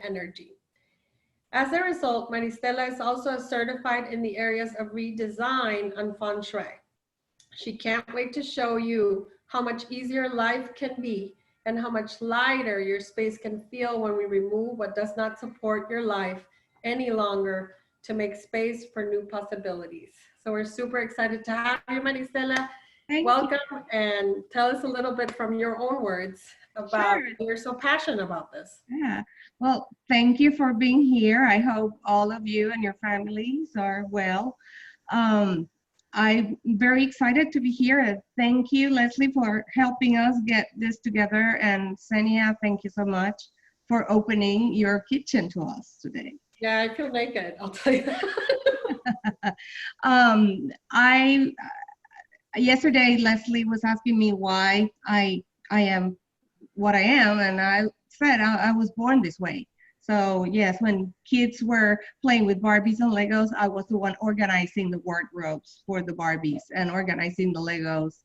energy. As a result, Maristela is also certified in the areas of redesign and feng shui. She can't wait to show you how much easier life can be and how much lighter your space can feel when we remove what does not support your life any longer to make space for new possibilities. So we're super excited to have you, Maristela. Welcome, and tell us a little bit from your own words about you're so passionate about this. Yeah, well, thank you for being here. I hope all of you and your families are well. I'm very excited to be here. And thank you, Leslie, for helping us get this together. And Senia, thank you so much for opening your kitchen to us today. Yeah, I feel naked, I'll tell you that. Yesterday, Leslie was asking me why I am what I am, and I said I was born this way. So yes, when kids were playing with Barbies and Legos, I was the one organizing the wardrobes for the Barbies and organizing the Legos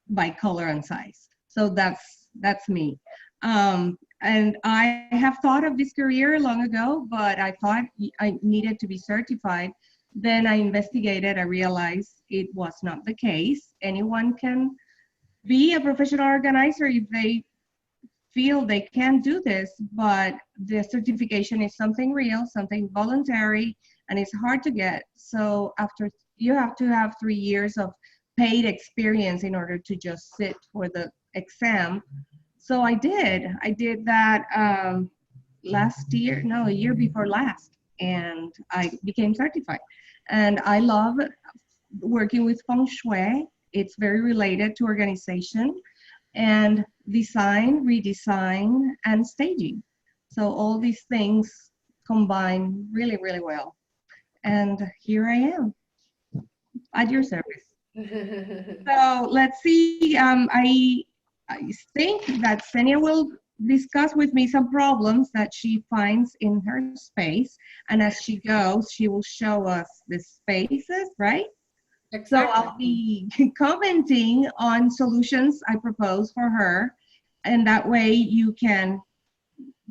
by color and size. So that's me. And I have thought of this career long ago, but I thought I needed to be certified. Then I investigated, I realized it was not the case. Anyone can be a professional organizer if they feel they can do this, but the certification is something real, something voluntary, and it's hard to get. So after, you have to have 3 years of paid experience in order to just sit for the exam. So I did that a year before last, and I became certified. And I love working with feng shui. It's very related to organization and design, redesign, and staging. So all these things combine really, really well. And here I am at your service. So let's see, I think that Senia will discuss with me some problems that she finds in her space. And as she goes, she will show us the spaces, right? Exactly. So I'll be commenting on solutions I propose for her. And that way you can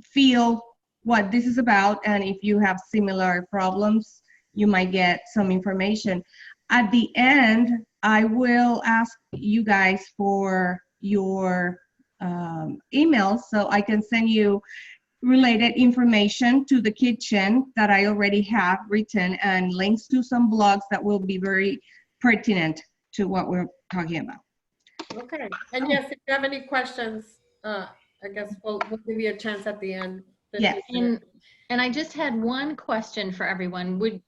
feel what this is about. And if you have similar problems, you might get some information. At the end, I will ask you guys for your emails so I can send you related information to the kitchen that I already have written and links to some blogs that will be very pertinent to what we're talking about. Okay, and yes, if you have any questions, I guess we'll give you a chance at the end. Yes. And I just had one question for everyone. Would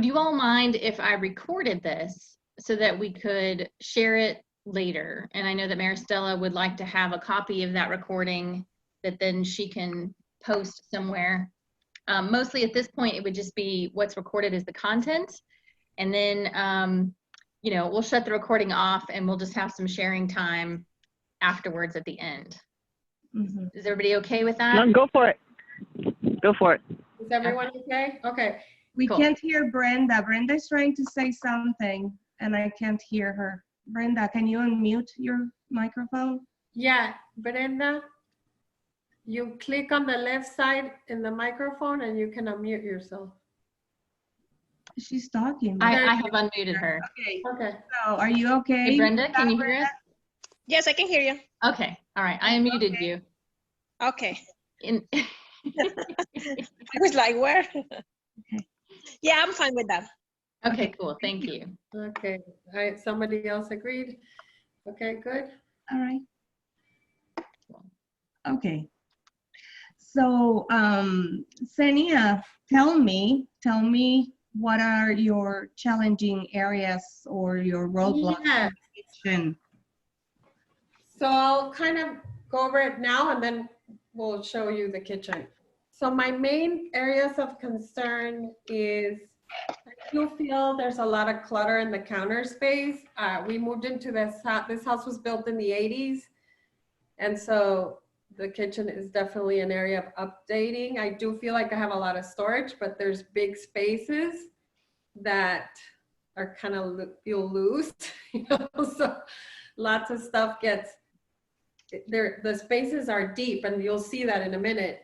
you all mind if I recorded this so that we could share it later? And I know that Maristela would like to have a copy of that recording that then she can post somewhere. Mostly at this point, it would just be what's recorded as the content. And then, you know, we'll shut the recording off and we'll just have some sharing time afterwards at the end. Mm-hmm. Is everybody okay with that? No, go for it. Go for it. Is everyone okay? Okay. We can't hear Brenda. Brenda's trying to say something and I can't hear her. Brenda, can you unmute your microphone? Yeah, Brenda, you click on the left side in the microphone and you can unmute yourself. She's talking. I have unmuted her. Okay. Okay. So are you okay? Hey, Brenda, can you hear us? Yes, I can hear you. Okay. All right. I unmuted you. Okay. I was like, where? Okay. Yeah, I'm fine with that. Okay, cool. Thank you. Okay. All right. Somebody else agreed? Okay, good. All right. Okay. So, Senia, tell me what are your challenging areas or your roadblocks? Yeah. in the kitchen? So I'll kind of go over it now and then we'll show you the kitchen. So my main areas of concern is I do feel there's a lot of clutter in the counter space. We moved into this house was built in the 80s. And so the kitchen is definitely an area of updating. I do feel like I have a lot of storage, but there's big spaces that are kind of feel loose, you know? So lots of stuff gets there. The spaces are deep and you'll see that in a minute.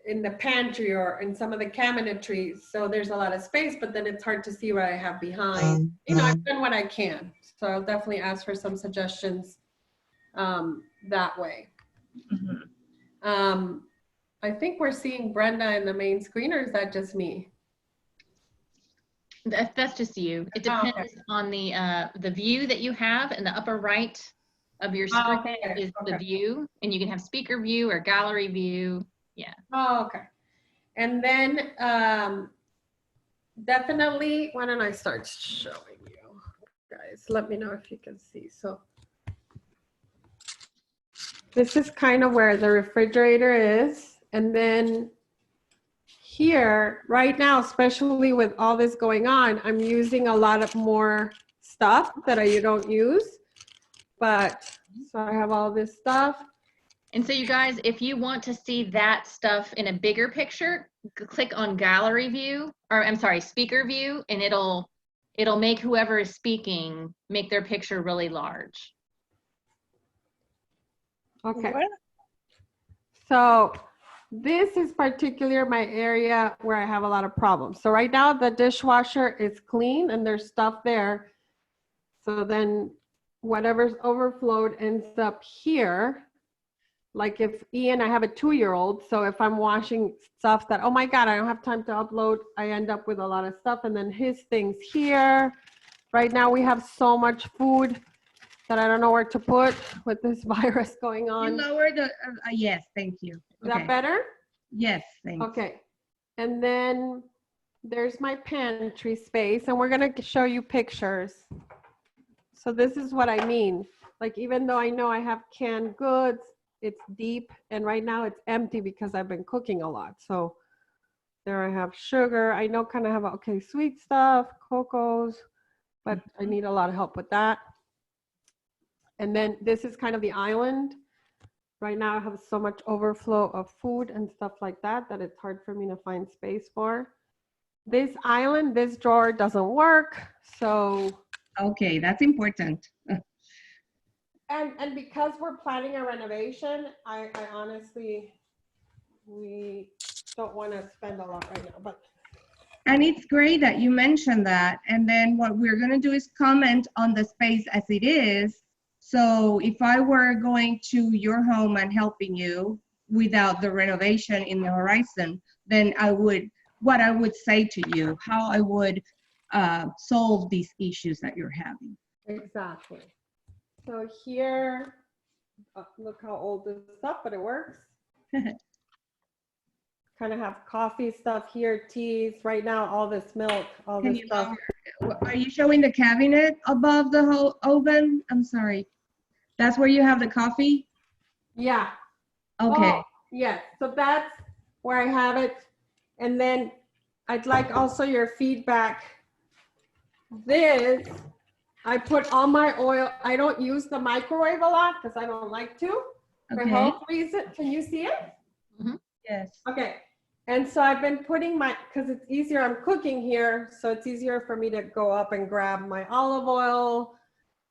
in the pantry or in some of the cabinetry. So there's a lot of space, but then it's hard to see what I have behind. You know, I've done what I can. So I'll definitely ask for some suggestions that way. I think we're seeing Brenda in the main screen, or is that just me? That's just you. It depends on the view that you have. In the upper right of your screen is the view, and you can have speaker view or gallery view. Yeah. Oh, okay. And then definitely, why don't I start showing you guys? Let me know if you can see. So this is kind of where the refrigerator is. And then here, right now, especially with all this going on, I'm using a lot of more stuff that I don't use. But, so I have all this stuff. And so you guys, if you want to see that stuff in a bigger picture, click on gallery view, or I'm sorry, speaker view, and it'll make whoever is speaking, make their picture really large. Okay. So this is particular my area where I have a lot of problems. So right now the dishwasher is clean and there's stuff there. So then whatever's overflowed ends up here. Like if Ian, I have a 2-year-old. So if I'm washing stuff that, oh my God, I don't have time to upload, I end up with a lot of stuff. And then his things here. Right now we have so much food that I don't know where to put with this virus going on. You lower the, yes, thank you. Is that better? Yes, thanks. Okay. And then there's my pantry space, and we're gonna show you pictures. So this is what I mean. Like, even though I know I have canned goods, it's deep, and right now it's empty because I've been cooking a lot. So there I have sugar. I know kind of have, okay, sweet stuff, cocos, but I need a lot of help with that. And then this is kind of the island. Right now I have so much overflow of food and stuff like that that it's hard for me to find space for. This island, this drawer doesn't work. So. Okay, that's important. And because we're planning a renovation, I honestly, we don't want to spend a lot right now, but. And it's great that you mentioned that. And then what we're gonna do is comment on the space as it is. So if I were going to your home and helping you without the renovation in the horizon, then what I would say to you, how I would solve these issues that you're having. Exactly. So here, look how old this stuff, but it works. Kind of have coffee stuff here, teas. Right now, all this milk, all this stuff. Are you showing the cabinet above the whole oven? I'm sorry. That's where you have the coffee? Yeah. Okay. Oh, yeah. So that's where I have it. And then I'd like also your feedback. This, I put all my oil. I don't use the microwave a lot because I don't like to. For health reasons. Can you see it? Mm-hmm. Yes. Okay. And so I've been putting because it's easier, I'm cooking here, so it's easier for me to go up and grab my olive oil.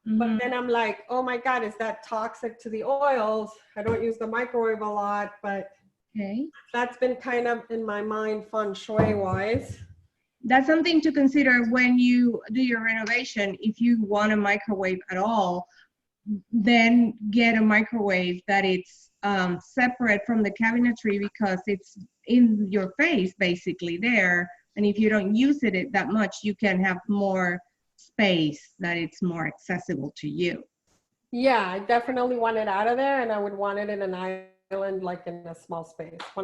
But then I'm like, oh my God, is that toxic to the oils? I don't use the microwave a lot, but that's been kind of in my mind feng shui wise. That's something to consider when you do your renovation. If you want a microwave at all, then get a microwave that it's separate from the cabinetry because it's in your face basically there. And if you don't use it that much, you can have more space that it's more accessible to you. Yeah, I definitely want it out of there, and I would want it in an island, like in a small space, a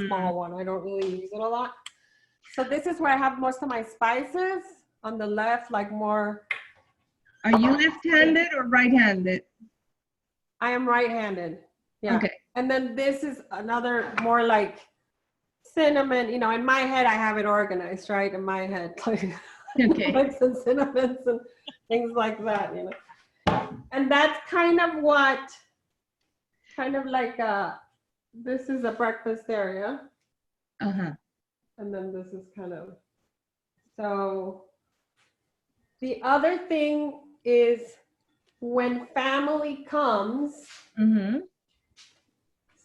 small one. I don't really use it a lot. So this is where I have most of my spices. On the left, like more. Are you left-handed or right-handed? I am right-handed. Yeah. Okay. And then this is another more like cinnamon. You know, in my head, I have it organized, right? In my head, like. Okay. Like some cinnamons and things like that, you know. And that's kind of what, kind of like this is a breakfast area. And then this is kind of, so the other thing is when family comes,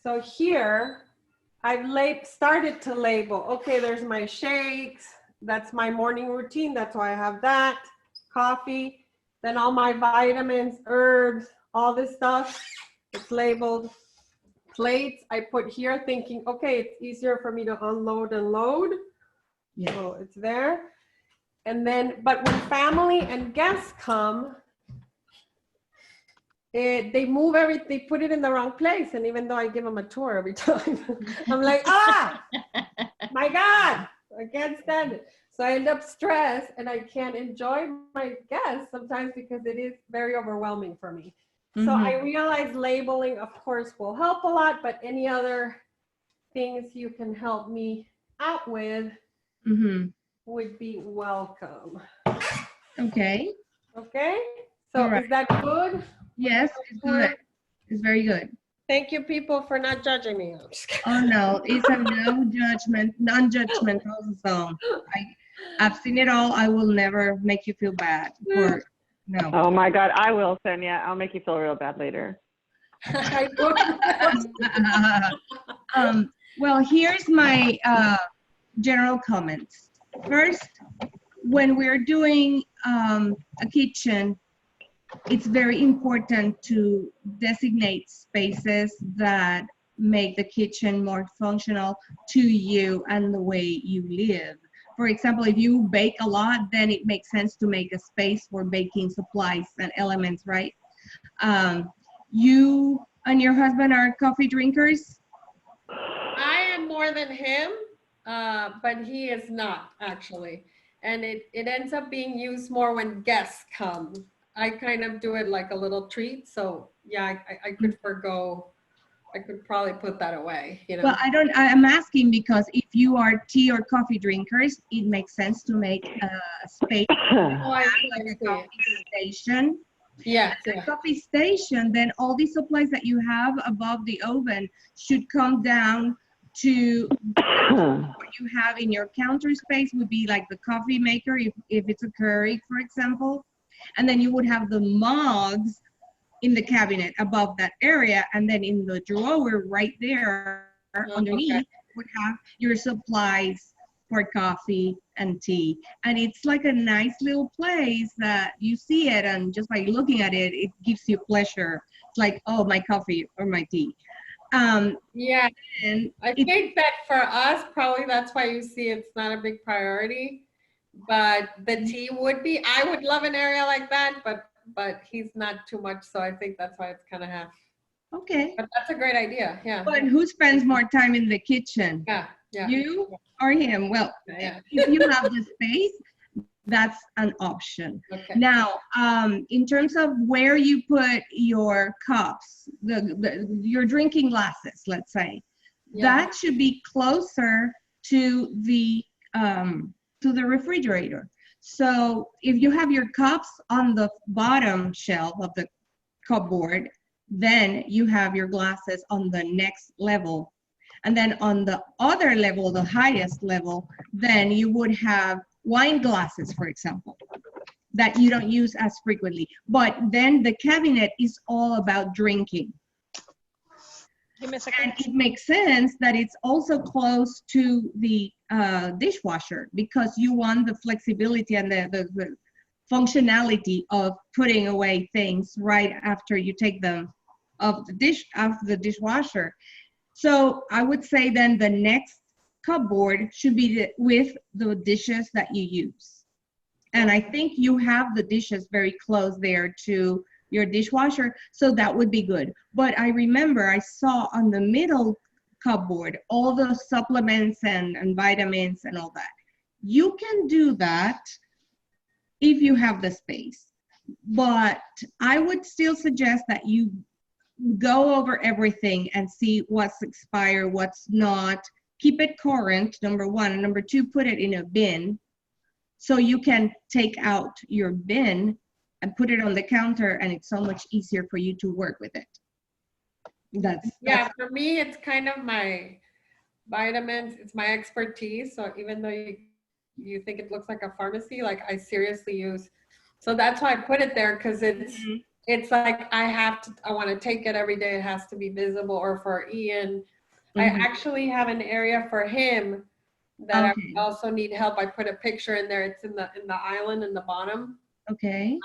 so here I've started to label. Okay, there's my shakes. That's my morning routine. That's why I have that. Coffee. Then all my vitamins, herbs, all this stuff. It's labeled. Plates I put here thinking, okay, it's easier for me to unload and load. Yeah. So it's there. And then, but when family and guests come, they move everything, they put it in the wrong place. And even though I give them a tour every time, I'm like, my God, I can't stand it. So I end up stressed and I can't enjoy my guests sometimes because it is very overwhelming for me. So I realize labeling, of course, will help a lot, but any other things you can help me out with would be welcome. Okay. Okay, so All right. is that good? Yes, it's good. It's very good. Thank you, people, for not judging me. I'm just kidding. Oh no, it's a no judgment, non-judgmental zone. I've seen it all. I will never make you feel bad for no. Oh my God, I will, Sonia. I'll make you feel real bad later. Well, here's my general comments. First, when we're doing a kitchen, it's very important to designate spaces that make the kitchen more functional to you and the way you live. For example, if you bake a lot, then it makes sense to make a space for baking supplies and elements, right? You and your husband are coffee drinkers? I am more than him, but he is not actually. And it ends up being used more when guests come. I kind of do it like a little treat. So yeah, I could forgo, I could probably put that away, you know. Well, I'm asking because if you are tea or coffee drinkers, it makes sense to make a space I like a see. coffee station. Yeah, The yeah. coffee station, then all the supplies that you have above the oven should come down to what you have in your counter space would be like the coffee maker, if it's a Keurig, for example. And then you would have the mugs in the cabinet above that area. And then in the drawer right there underneath would have your supplies for coffee and tea. And it's like a nice little place that you see it, and just by looking at it, it gives you pleasure. It's like, oh, my coffee or my tea. Yeah, and I think that for us, probably that's why you see it's not a big priority. But the tea would be, I would love an area like that, but he's not too much. So I think that's why it's kind of half. Okay. But that's a great idea. Yeah. But who spends more time in the kitchen? Yeah. Yeah. You or him? Well, Yeah. if you have the space, that's an option. Okay. Now, in terms of where you put your cups, your drinking glasses, let's say, that should be closer to the refrigerator. So if you have your cups on the bottom shelf of the cupboard, then you have your glasses on the next level. And then on the other level, the highest level, then you would have wine glasses, for example, that you don't use as frequently. But then the cabinet is all about drinking. Give me a second. And it makes sense that it's also close to the dishwasher, because you want the flexibility and the functionality of putting away things right after you take them off the dishwasher. So I would say then the next cupboard should be with the dishes that you use. And I think you have the dishes very close there to your dishwasher, so that would be good. But I remember I saw on the middle cupboard all the supplements and vitamins and all that. You can do that if you have the space. But I would still suggest that you go over everything and see what's expired, what's not. Keep it current, number one. And number two, put it in a bin so you can take out your bin and put it on the counter, and it's so much easier for you to work with it. That's For me, it's kind of my vitamins, it's my expertise. So even though you think it looks like a pharmacy, like I seriously use, so that's why I put it there, because it's like I want to take it every day. It has to be visible. Or for Ian, I Mhm. actually have an area for him that Okay. I also need help. I put a picture in there. It's in the island in the bottom. Okay.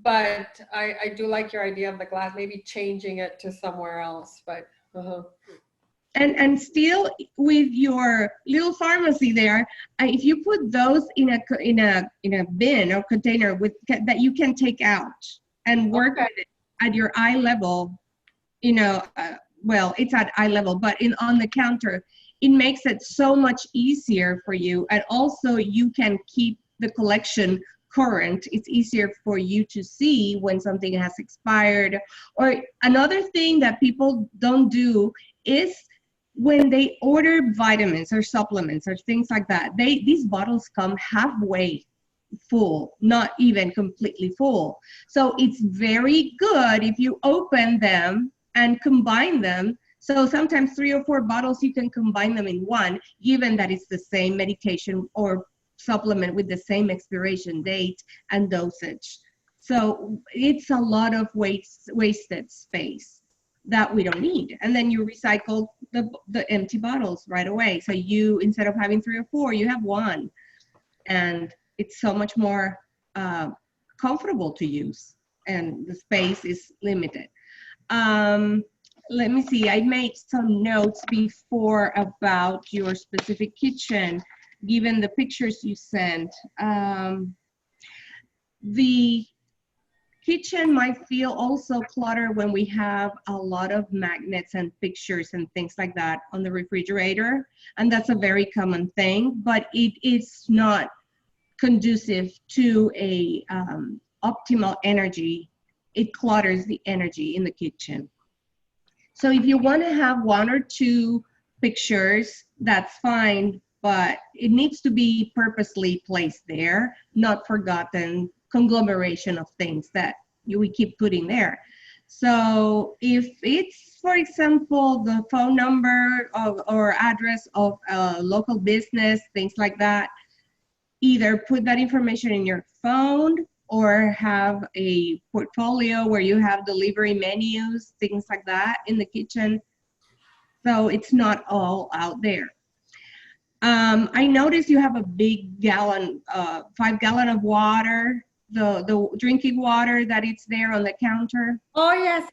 But I do like your idea of the glass, maybe changing it to somewhere else, but And still with your little pharmacy there, if you put those in a bin or container that you can take out and work Okay. with it at your eye level, well, it's at eye level, but on the counter, it makes it so much easier for you. And also you can keep the collection current. It's easier for you to see when something has expired. Or another thing that people don't do is when they order vitamins or supplements or things like that, these bottles come halfway full, not even completely full. So it's very good if you open them and combine them. So sometimes 3 or 4 bottles, you can combine them in one, given that it's the same medication or supplement with the same expiration date and dosage. So it's a lot of wasted space that we don't need. And then you recycle the empty bottles right away. So you, instead of having 3 or 4, you have one. And it's so much more comfortable to use, and the space is limited. Let me see, I made some notes before about your specific kitchen, given the pictures you sent. The kitchen might feel also cluttered when we have a lot of magnets and pictures and things like that on the refrigerator, and that's a very common thing, but it is not conducive to a optimal energy. It clutters the energy in the kitchen. So if you want to have 1 or 2 pictures, that's fine, but it needs to be purposely placed there, not forgotten conglomeration of things that we keep putting there. So if it's, for example, the phone number or address of a local business, things like that, either put that information in your phone or have a portfolio where you have delivery menus, things like that in the kitchen. So it's not all out there. I noticed you have a big gallon, 5-gallon of water, the drinking water that it's there on the counter. oh, yes.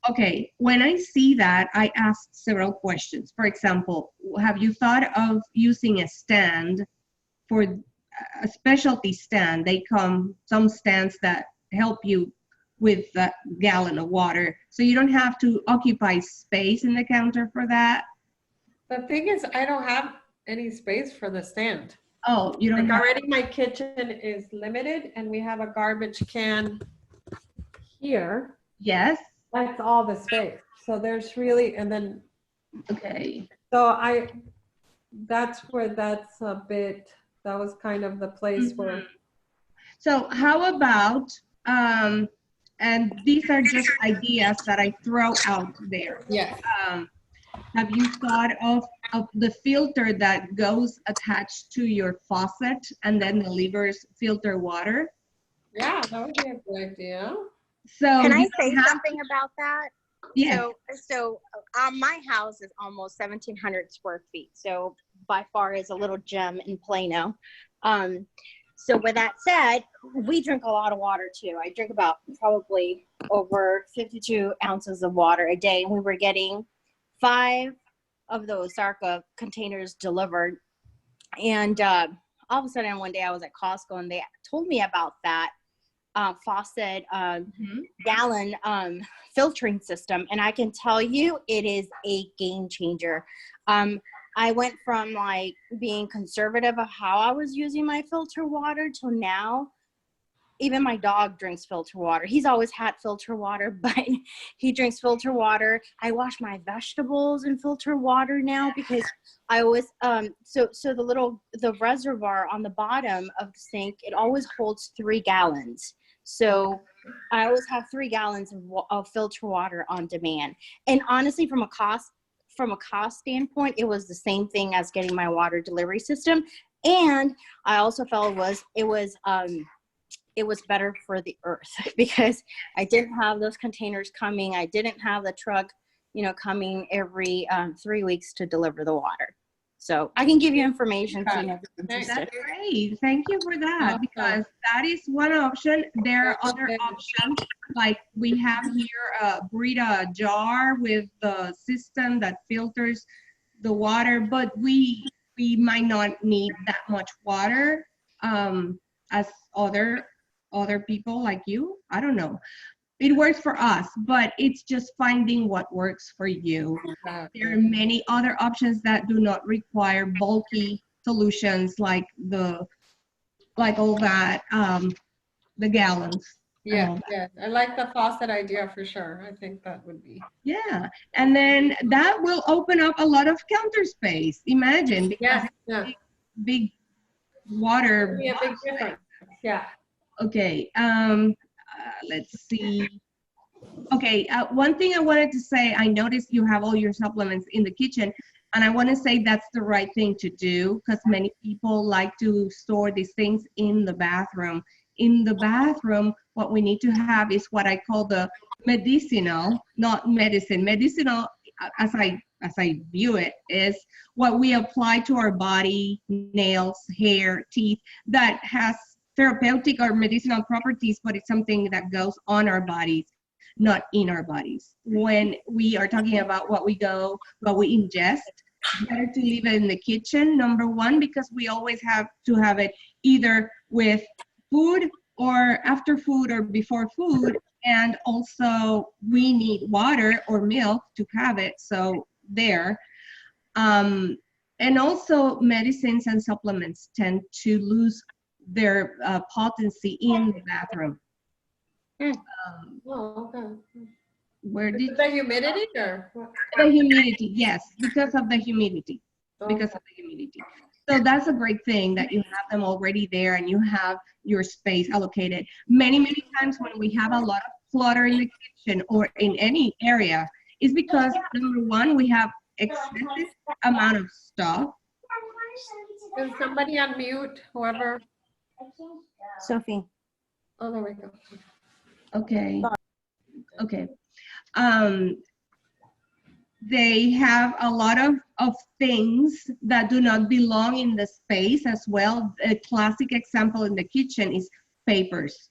Okay, when I see that, I ask several questions. For example, have you thought of using a stand for a specialty stand? They come, some stands that help you with that gallon of water, so you don't have to occupy space in the counter for that. The thing is, I don't have any space for the stand. Oh, you don't Like have. already my kitchen is limited and we have a garbage can here. Yes. That's all the space. So there's really, and then, Okay. so that's where that's a bit, that was kind of the place where. So how about, and these are just ideas that I throw out there. Yes. Have you thought of the filter that goes attached to your faucet and then delivers filter water? Yeah, that would be a good idea. So Can I you say don't have something about that? Yes. So my house is almost 1,700 square feet. So by far is a little gem in Plano. So with that said, we drink a lot of water too. I drink about probably over 52 ounces of water a day. And we were getting 5 of those Sarka containers delivered. And all of a sudden one day I was at Costco and they told me about that faucet gallon filtering system, and I can tell you it is a game changer. I went from like being conservative of how I was using my filter water to now even my dog drinks filter water. He's always had filter water, but he drinks filter water. I wash my vegetables in filter water now because I always, so the reservoir on the bottom of the sink, it always holds 3 gallons. So I always have 3 gallons of filter water on demand. And honestly, from a cost standpoint, it was the same thing as getting my water delivery system. And I also felt it was better for the earth because I didn't have those containers coming. I didn't have the truck coming every 3 weeks to deliver the water. So I can give you information so you know if you're interested. That's great. Thank you for that, because that is one option. There are other options, like we have here a Brita jar with the system that filters the water, but we might not need that much water as other people like you. I don't know. It works for us, but it's just finding what works for you. There are many other options that do not require bulky solutions like all that, the gallons. Yeah, yeah. I like the faucet idea for sure. I think that would be. Yeah, and then that will open up a lot of counter space. Imagine, because Yeah. big water. Be a big difference. Yeah. Okay, let's see. Okay, one thing I wanted to say, I noticed you have all your supplements in the kitchen, and I want to say that's the right thing to do, because many people like to store these things in the bathroom. In the bathroom, what we need to have is what I call the medicinal, not medicine. Medicinal, as I view it, is what we apply to our body, nails, hair, teeth, that has therapeutic or medicinal properties, but it's something that goes on our bodies, not in our bodies. When we are talking about what we ingest, better to leave it in the kitchen, number one, because we always have to have it either with food or after food or before food, and also we need water or milk to have it, so there. And also medicines and supplements tend to lose their potency in the bathroom. Oh, okay. Where did The humidity or what? the humidity? Yes, because of the humidity. Because of the humidity. So that's a great thing that you have them already there and you have your space allocated. Many times when we have a lot of clutter in the kitchen or in any area, is because number one, we have excessive amount of stuff. Is somebody on mute? Whoever. Sophie. Oh, there we go. Okay. Okay. They have a lot of things that do not belong in the space as well. A classic example in the kitchen is papers.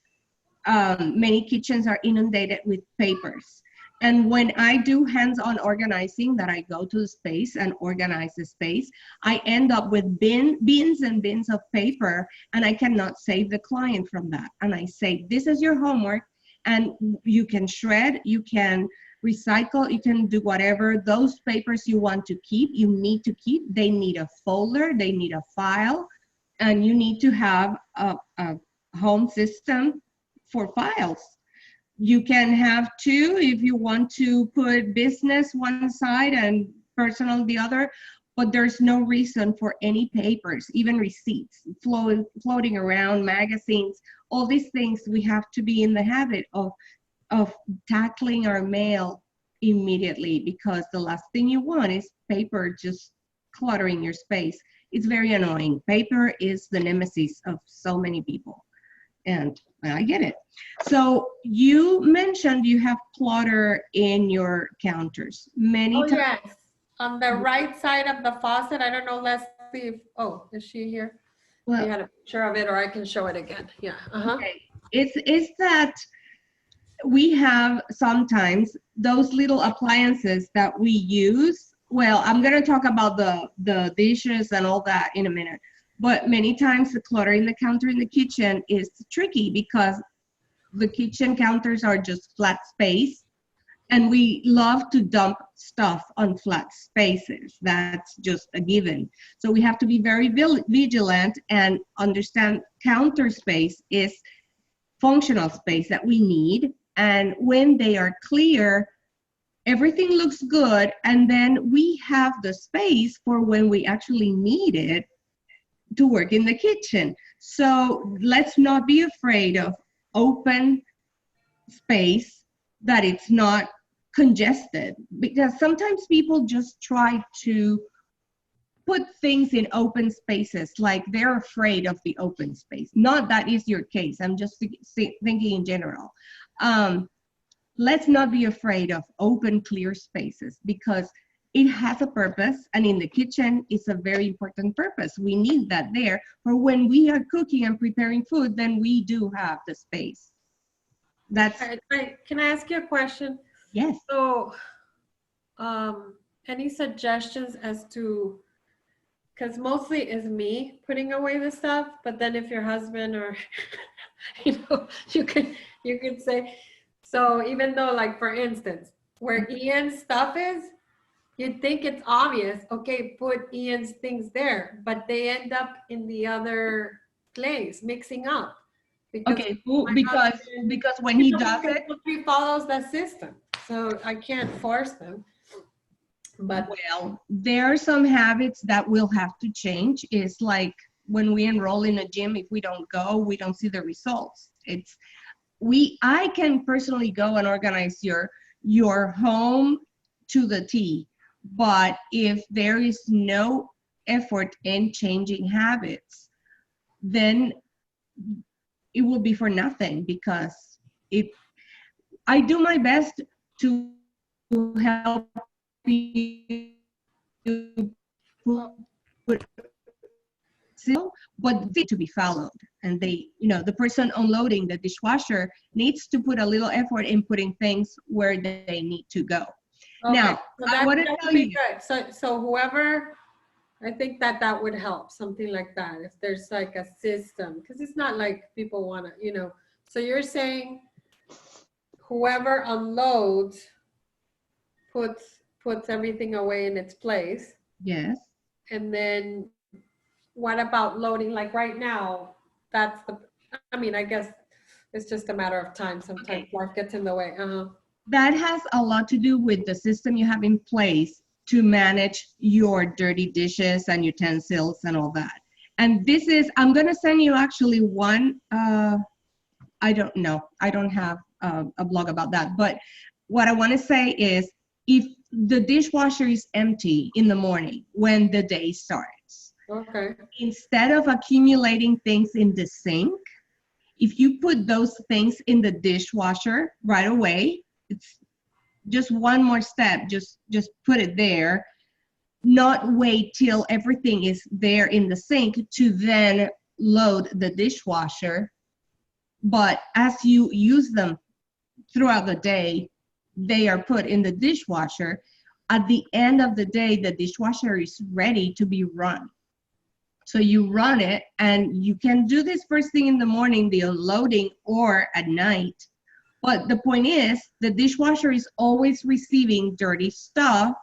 Many kitchens are inundated with papers. And when I do hands-on organizing, that I go to the space and organize the space, I end up with bins and bins of paper, and I cannot save the client from that. And I say, this is your homework, and you can shred, you can recycle, you can do whatever. Those papers you want to keep, you need to keep. They need a folder, they need a file, and you need to have a home system for files. You can have two if you want to put business one side and personal the other, but there's no reason for any papers, even receipts, floating around, magazines, all these things. We have to be in the habit of tackling our mail immediately, because the last thing you want is paper just cluttering your space. It's very annoying. Paper is the nemesis of so many people, and I get it. So you mentioned you have clutter in your counters. Many times. Yes. On the right side of the faucet, I don't know, Leslie, is she here? Well, You had a picture of it, or I can show it again. Yeah. okay. It's that we have sometimes those little appliances that we use. Well, I'm going to talk about the dishes and all that in a minute. But many times the clutter in the counter in the kitchen is tricky, because the kitchen counters are just flat space, and we love to dump stuff on flat spaces. That's just a given. So we have to be very vigilant and understand counter space is functional space that we need. And when they are clear, everything looks good. And then we have the space for when we actually need it to work in the kitchen. So let's not be afraid of open space, that it's not congested, because sometimes people just try to put things in open spaces like they're afraid of the open space. Not that is your case. I'm just thinking in general. let's not be afraid of open, clear spaces because it has a purpose. And in the kitchen, it's a very important purpose. We need that there. For when we are cooking and preparing food, then we do have the space. That's, Can I ask you a question? yes. So, any suggestions as to, because mostly is me putting away the stuff, but then if your husband or, you could say, so even though, like, for instance, where Ian's stuff is, you'd think it's obvious, okay, put Ian's things there, but they end up in the other place, mixing up. Okay, my because husband- because when he does it, he follows the system, so I can't force them. But well, there are some habits that we'll have to change. It's like when we enroll in a gym, if we don't go, we don't see the results. I can personally go and organize your home to the T, but if there is no effort in changing habits, then it will be for nothing because I do my best to help you put but they to be followed, and the person unloading the dishwasher needs to put a little effort in putting things where they need to go. okay, Now, so I want to that tell would be you, good. So whoever, I think that would help, something like that, if there's like a system, because it's not like people want to, so you're saying whoever unloads puts everything away in its place. yes, And then what about loading? Like right now, I guess it's just a matter of time. Sometimes life gets in the way. that has a lot to do with the system you have in place to manage your dirty dishes and utensils and all that. And I'm going to send you actually one, I don't know, I don't have a blog about that, but what I want to say is if the dishwasher is empty in the morning when the day starts, Okay. instead of accumulating things in the sink, if you put those things in the dishwasher right away, it's just one more step, just put it there, not wait till everything is there in the sink to then load the dishwasher. But as you use them throughout the day, they are put in the dishwasher. At the end of the day, the dishwasher is ready to be run. So you run it, and you can do this first thing in the morning, the unloading, or at night. But the point is, the dishwasher is always receiving dirty stuff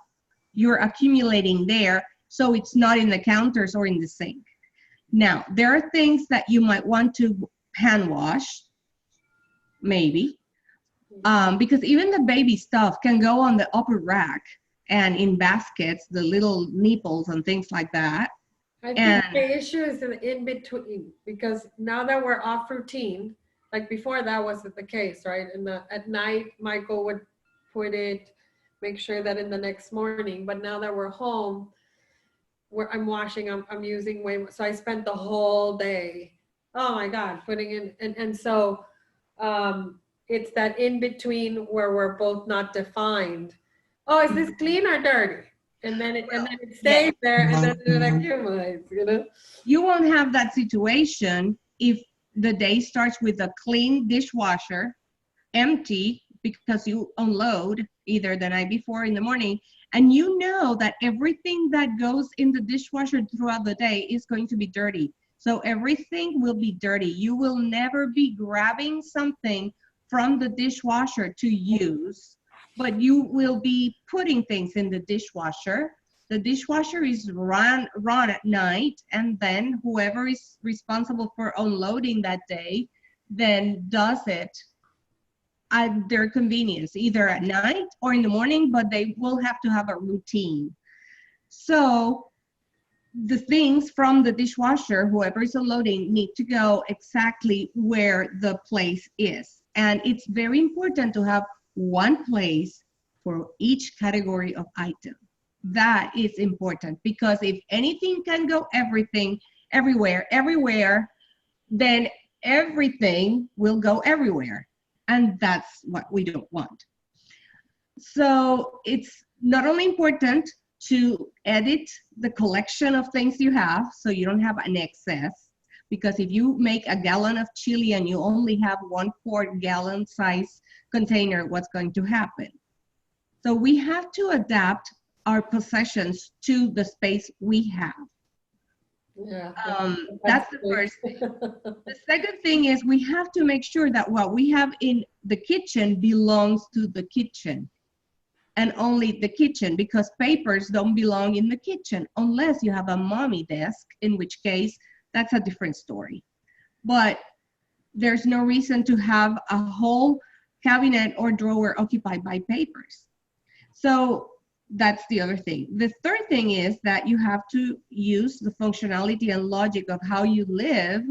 you're accumulating there, so it's not in the counters or in the sink. Now, there are things that you might want to hand wash, maybe, because even the baby stuff can go on the upper rack and in baskets, the little nipples and things like that. I think the issue is in between, because now that we're off routine, like before that wasn't the case, right? And at night, Michael would put it, make sure that in the next morning, but now that we're home, where I'm washing, I'm using way more. So I spent the whole day, oh my God, putting in, and so it's that in between where we're both not defined. Oh, is this clean or dirty? And then it stays there, and then it accumulates, You won't have that situation if the day starts with a clean dishwasher, empty, because you unload either the night before or in the morning, and you know that everything that goes in the dishwasher throughout the day is going to be dirty. So everything will be dirty. You will never be grabbing something from the dishwasher to use, but you will be putting things in the dishwasher. The dishwasher is run at night, and then whoever is responsible for unloading that day then does it at their convenience, either at night or in the morning, but they will have to have a routine. So the things from the dishwasher, whoever is unloading, need to go exactly where the place is. And it's very important to have one place for each category of item. That is important, because if anything can go everywhere, then everything will go everywhere. and that's what we don't want. So it's not only important to edit the collection of things you have so you don't have an excess, because if you make a gallon of chili and you only have 1/4 gallon size container, what's going to happen? So we have to adapt our possessions to the space we have. Yeah. That's the first thing. The second thing is we have to make sure that what we have in the kitchen belongs to the kitchen and only the kitchen, because papers don't belong in the kitchen unless you have a mommy desk, in which case that's a different story. But there's no reason to have a whole cabinet or drawer occupied by papers. So that's the other thing. The third thing is that you have to use the functionality and logic of how you live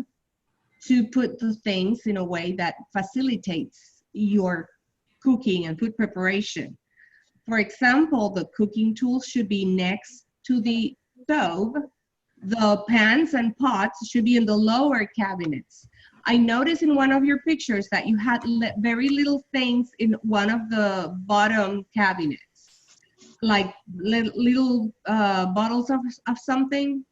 to put the things in a way that facilitates your cooking and food preparation. For example, the cooking tools should be next to the stove. The pans and pots should be in the lower cabinets. I noticed in one of your pictures that you had very little things in one of the bottom cabinets, like little bottles of something.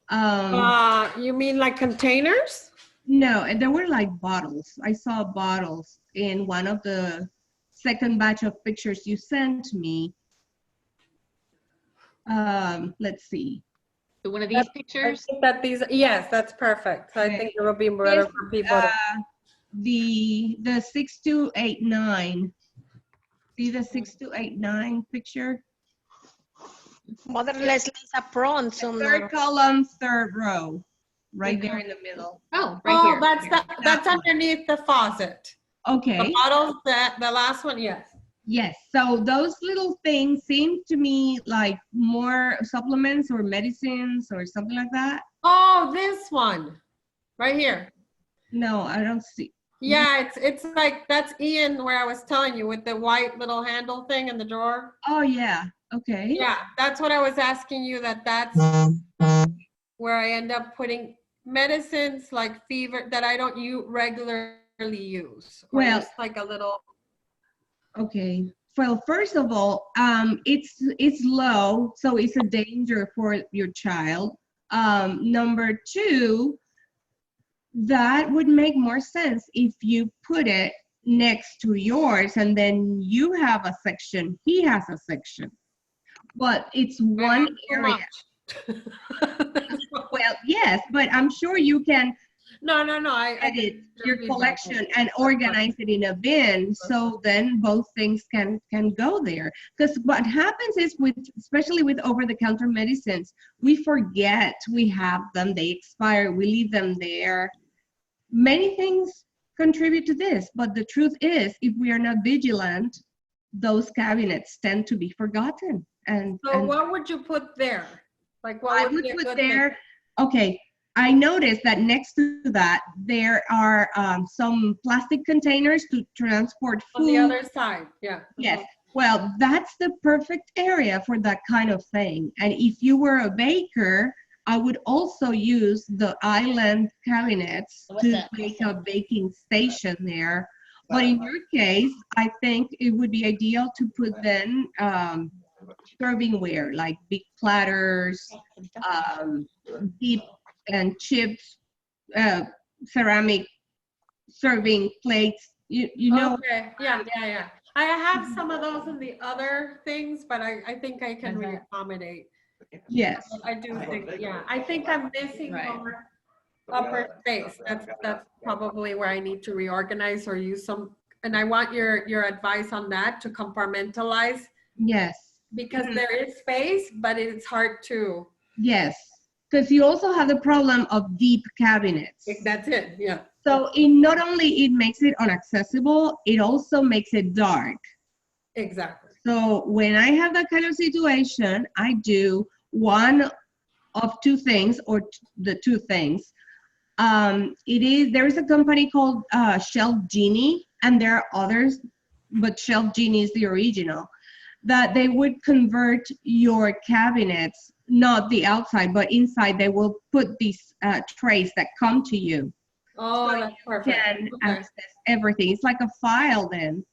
You mean like containers? No, and there were like bottles. I saw bottles in one of the second batch of pictures you sent me. Let's see. So one of these I pictures? think that these, yes, that's perfect. So I think it will be better for people to. The 6289. See the 6289 picture? Mother Leslie's a prawn Third column, third row, right there in the middle. Oh, right Oh, here. that's underneath the faucet. Okay. The bottles, the last one, yes. Yes. So those little things seem to me like more supplements or medicines or something like that. Oh, this one, right here. No, I don't see. Yeah, it's like, that's Ian where I was telling you with the white little handle thing in the drawer. Oh, yeah. Okay. Yeah, that's what I was asking you, that's where I end up putting medicines like fever that I don't regularly use. Or Well, just like a little. Okay. Well, first of all, it's low, so it's a danger for your child. Number two, that would make more sense if you put it next to yours and then you have a section, he has a section. But it's one area. Well, yes, but I'm sure you can No, I edit your collection and organize it in a bin, so then both things can go there. Because what happens is especially with over-the-counter medicines, we forget we have them, they expire, we leave them there. Many things contribute to this, but the truth is, if we are not vigilant, those cabinets tend to be forgotten. So what would you put there? Like what I would would be a put good there, thing? okay, I noticed that next to that, there are some plastic containers to transport food. On the other side, yeah. Yes, well, that's the perfect area for that kind of thing. And if you were a baker, I would also use the island cabinets to make a baking station there. But in your case, I think it would be ideal to put then servingware, like big platters, deep and chips, ceramic serving plates. You know. Okay, yeah. I have some of those in the other things, but I think I can reaccommodate. Yes. I do think, yeah, I think I'm missing more upper space. That's probably where I need to reorganize or use some, and I want your advice on that, to compartmentalize. Yes. Because there is space, but it's hard to. Yes, because you also have the problem of deep cabinets. That's it, yeah. So not only it makes it inaccessible, it also makes it dark. Exactly. So when I have that kind of situation, I do one of two things, or the two things. There is a company called Shelf Genie, and there are others, but Shelf Genie is the original, that they would convert your cabinets, not the outside, but inside. They will put these trays that come to you. Oh, So that's you perfect. can Okay. access everything. It's like a file then.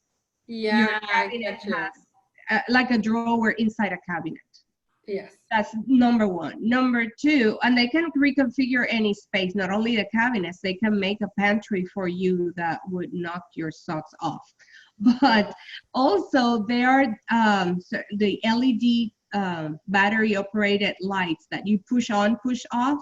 Yeah, Your I cabinet get you. has like a drawer inside a cabinet. Yes. That's number one. Number two, and they can reconfigure any space, not only the cabinets, they can make a pantry for you that would knock your socks off. But also there are so the LED battery operated lights that you push on, push off.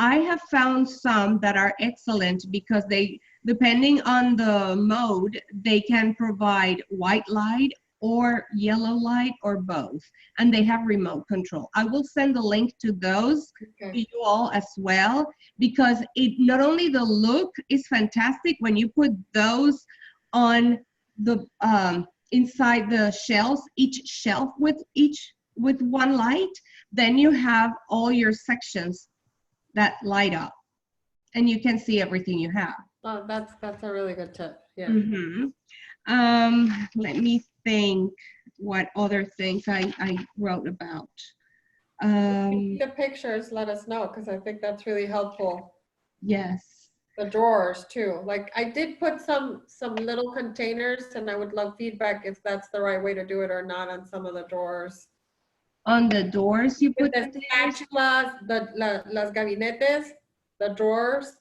I have found some that are excellent because they, depending on the mode, they can provide white light or yellow light or both, and they have remote control. I will send a link to those to Okay. you all as well, because it not only the look is fantastic when you put those on the inside the shelves, each shelf with one light, then you have all your sections that light up and you can see everything you have. Oh, that's a really good tip. Yeah. Let me think what other things I wrote about. The pictures, let us know, because I think that's really helpful. Yes. The drawers too. Like I did put some little containers, and I would love feedback if that's the right way to do it or not on some of the drawers. On the doors you With put the containers? spatulas, las gabinetes, the drawers.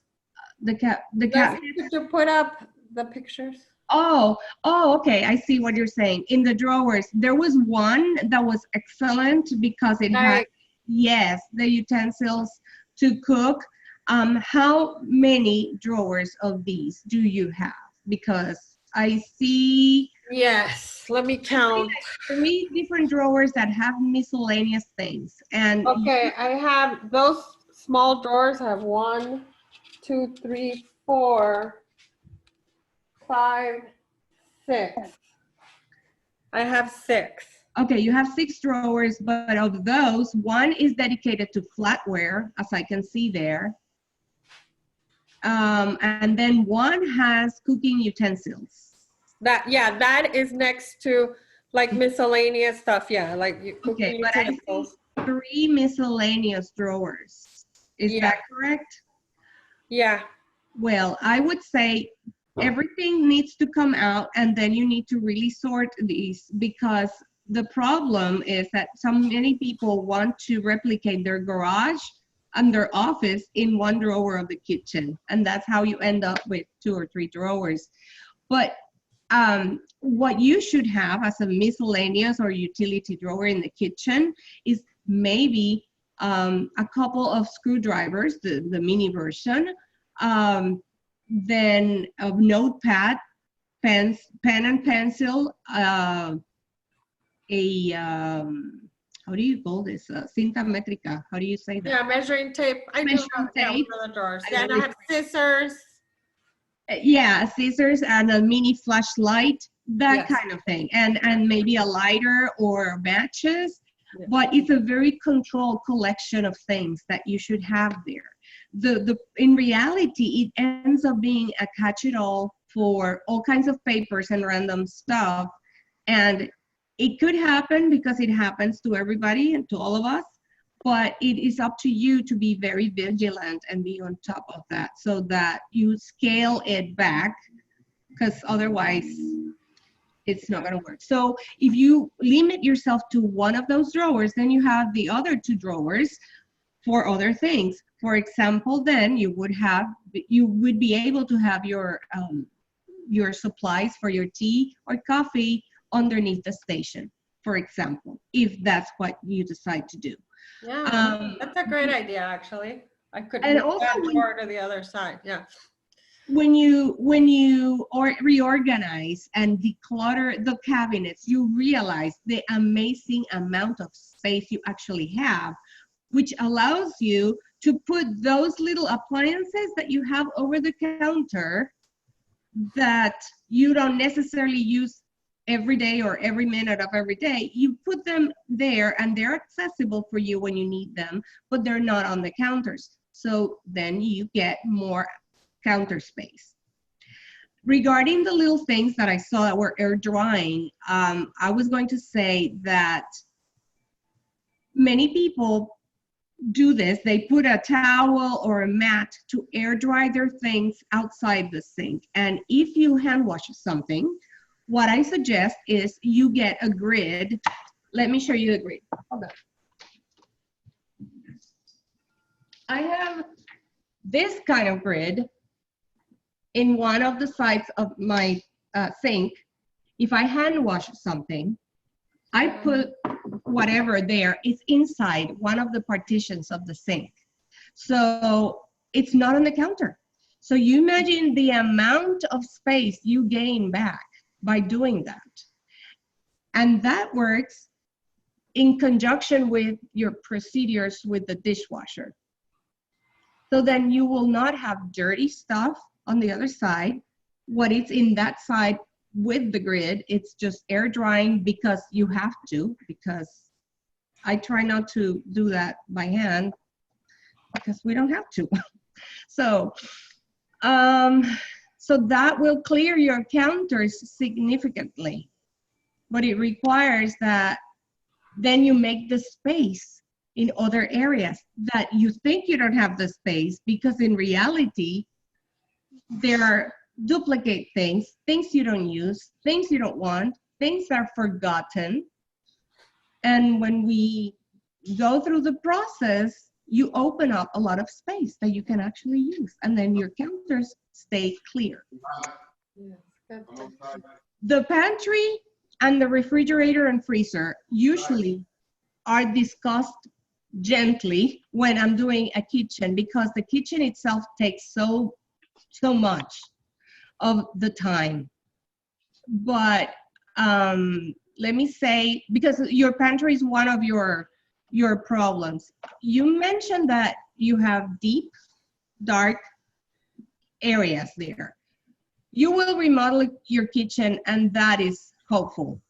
The Leslie, cabinets? could you put up the pictures? Oh, okay. I see what you're saying. In the drawers, there was one that was excellent because it had, Like, yes, the utensils to cook. How many drawers of these do you have? Because I see yes, let me count. 3 different drawers that have miscellaneous things. And Okay, I have those small drawers. I have 1, 2, 3, 4, 5, 6. I have 6. okay, you have 6 drawers, but of those, one is dedicated to flatware, as I can see there. And then one has cooking utensils. That is next to like miscellaneous stuff. Yeah, like Okay, cooking but I utensils. see 3 miscellaneous drawers. Is Yeah. that correct? Yeah. Well, I would say everything needs to come out and then you need to really sort these, because the problem is that so many people want to replicate their garage and their office in one drawer of the kitchen. And that's how you end up with 2 or 3 drawers. But what you should have as a miscellaneous or utility drawer in the kitchen is maybe a couple of screwdrivers, the mini version, then a notepad, pen and pencil, how do you call this? Cinta métrica. How do you say that? Yeah, measuring tape. I do Measuring have, yeah, one tape. of the drawers. I Yeah, and I always have scissors. Yeah, scissors and a mini flashlight, that Yes. kind of thing, and maybe a lighter or matches. Yeah. But it's a very controlled collection of things that you should have there. The in reality, it ends up being a catch-it-all for all kinds of papers and random stuff, and it could happen because it happens to everybody and to all of us. But it is up to you to be very vigilant and be on top of that so that you scale it back, because otherwise it's not going to work. So if you limit yourself to one of those drawers, then you have the other 2 drawers for other things. For example, then you would be able to have your supplies for your tea or coffee underneath the station, for example, if that's what you decide to do. Yeah, that's a great idea, actually. I could And move also that when- drawer to the other side. Yeah. When you reorganize and declutter the cabinets, you realize the amazing amount of space you actually have, which allows you to put those little appliances that you have over the counter that you don't necessarily use every day or every minute of every day. You put them there and they're accessible for you when you need them, but they're not on the counters. So then you get more counter space. Regarding the little things that I saw that were air drying, I was going to say that many people do this. They put a towel or a mat to air dry their things outside the sink. And if you hand wash something, what I suggest is you get a grid. Let me show you the grid. Hold on. I have this kind of grid in one of the sides of my sink. If I hand wash something, I put whatever there is inside one of the partitions of the sink. So it's not on the counter. So you imagine the amount of space you gain back by doing that. And that works in conjunction with your procedures with the dishwasher. So then you will not have dirty stuff on the other side. What is in that side with the grid, it's just air drying because you have to, because I try not to do that by hand because we don't have to. So that will clear your counters significantly, but it requires that then you make the space in other areas that you think you don't have the space, because in reality, there are duplicate things you don't use, things you don't want, things are forgotten. And when we go through the process, you open up a lot of space that you can actually use, and then your counters stay clear. The pantry and the refrigerator and freezer usually are discussed gently when I'm doing a kitchen, because the kitchen itself takes so much of the time. But let me say, because your pantry is one of your problems. You mentioned that you have deep, dark areas there. You will remodel your kitchen, and that is hopeful.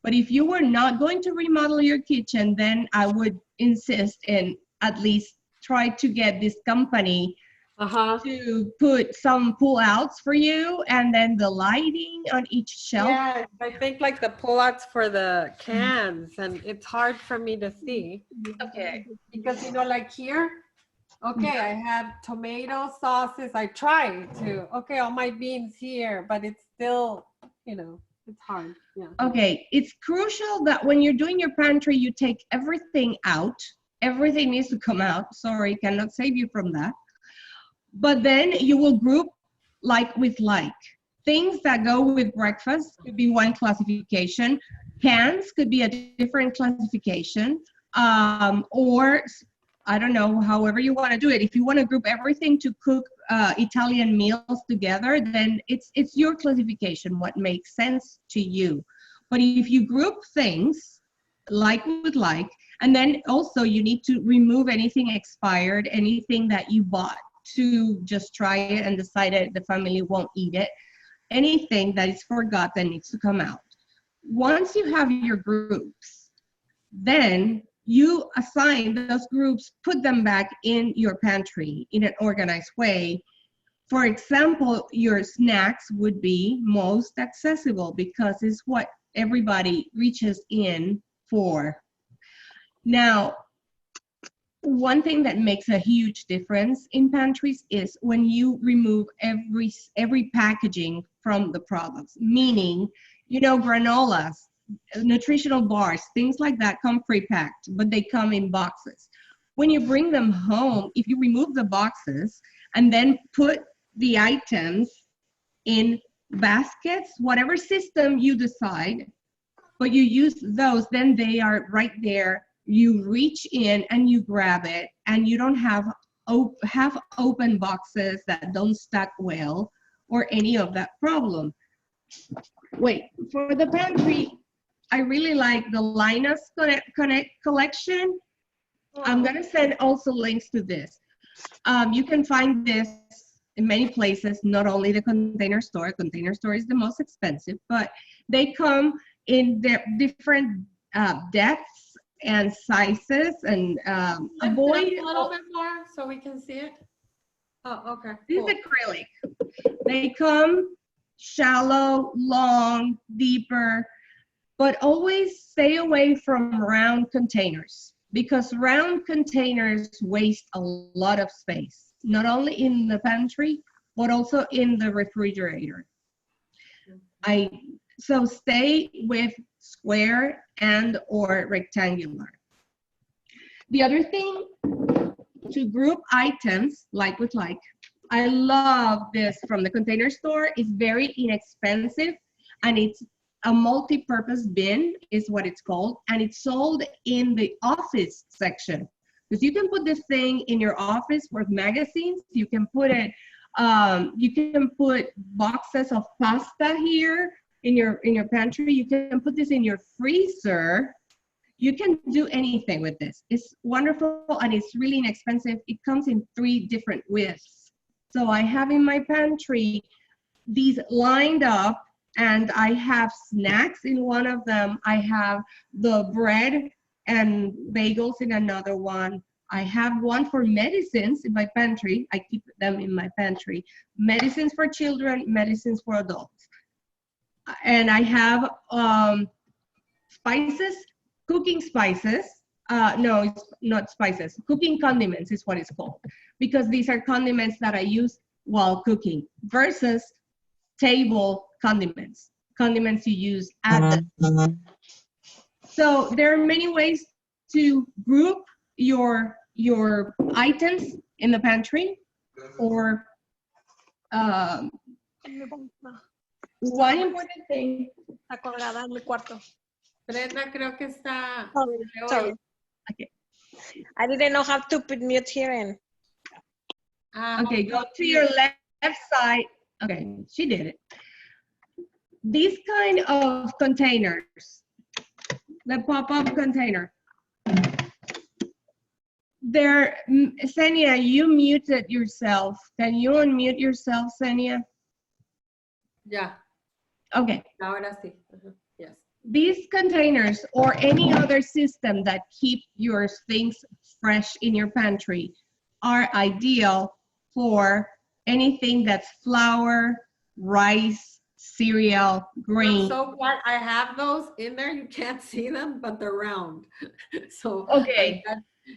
But if you were not going to remodel your kitchen, then I would insist in at least try to get this company to put some pull-outs for you, and then the lighting on each shelf. Yeah, I think like the pull-outs for the cans, and it's hard for me to see. Okay. Because, you know, like here, okay, I have tomato sauces. I try to, okay, all my beans here, but it's still, you know, it's hard. Yeah. Okay, it's crucial that when you're doing your pantry, you take everything out. Everything needs to come out. Sorry, cannot save you from that. But then you will group like with like. Things that go with breakfast could be one classification. Cans could be a different classification. Or I don't know, however you want to do it. If you want to group everything to cook Italian meals together, then it's your classification, what makes sense to you. But if you group things like with like, and then also you need to remove anything expired, anything that you bought to just try it and decided the family won't eat it. Anything that is forgotten needs to come out. Once you have your groups, then you assign those groups, put them back in your pantry in an organized way. For example, your snacks would be most accessible because it's what everybody reaches in for. Now, one thing that makes a huge difference in pantries is when you remove every packaging from the products, meaning, you know, granolas, nutritional bars, things like that come pre-packed, but they come in boxes. When you bring them home, if you remove the boxes and then put the items in baskets, whatever system you decide, but you use those, then they are right there. You reach in and you grab it, and you don't have half open boxes that don't stack well or any of that problem. Wait, for the pantry, I really like the Linus Connect collection. I'm gonna send also links to this. You can find this in many places, not only the Container Store. Container Store is the most expensive, but they come in different depths and sizes, and avoid a little bit more so we can see it. Oh, okay. This Cool. is acrylic. They come shallow, long, deeper, but always stay away from round containers. because round containers waste a lot of space, not only in the pantry, but also in the refrigerator. So stay with square and or rectangular. The other thing, to group items like with like, I love this from the Container Store. It's very inexpensive, and it's a multi-purpose bin is what it's called, and it's sold in the office section. Because you can put this thing in your office with magazines. You can put it, you can put boxes of pasta here in your pantry. You can put this in your freezer. You can do anything with this. It's wonderful and it's really inexpensive. It comes in 3 different widths. So I have in my pantry these lined up, and I have snacks in one of them. I have the bread and bagels in another one. I have one for medicines in my pantry. I keep them in my pantry. Medicines for children, medicines for adults. And I have spices, cooking spices. No, it's not spices. Cooking condiments is what it's called, because these are condiments that I use while cooking versus table condiments you use at the. So there are many ways to group your items in the pantry, or one important thing. Está colgada en mi cuarto. Brenda, creo que está. Sorry. Okay. I didn't know how to put mute here in. Okay, go to your left side. Okay, she did it. These kind of containers, the pop-up container, they're, Senia, you muted yourself. Can you unmute yourself, Senia? Yeah, Okay. ahora sí. Yes. These containers or any other system that keep your things fresh in your pantry are ideal for anything that's flour, rice, cereal, grain. I'm so glad I have those in there. You can't see them, but they're round. So Okay.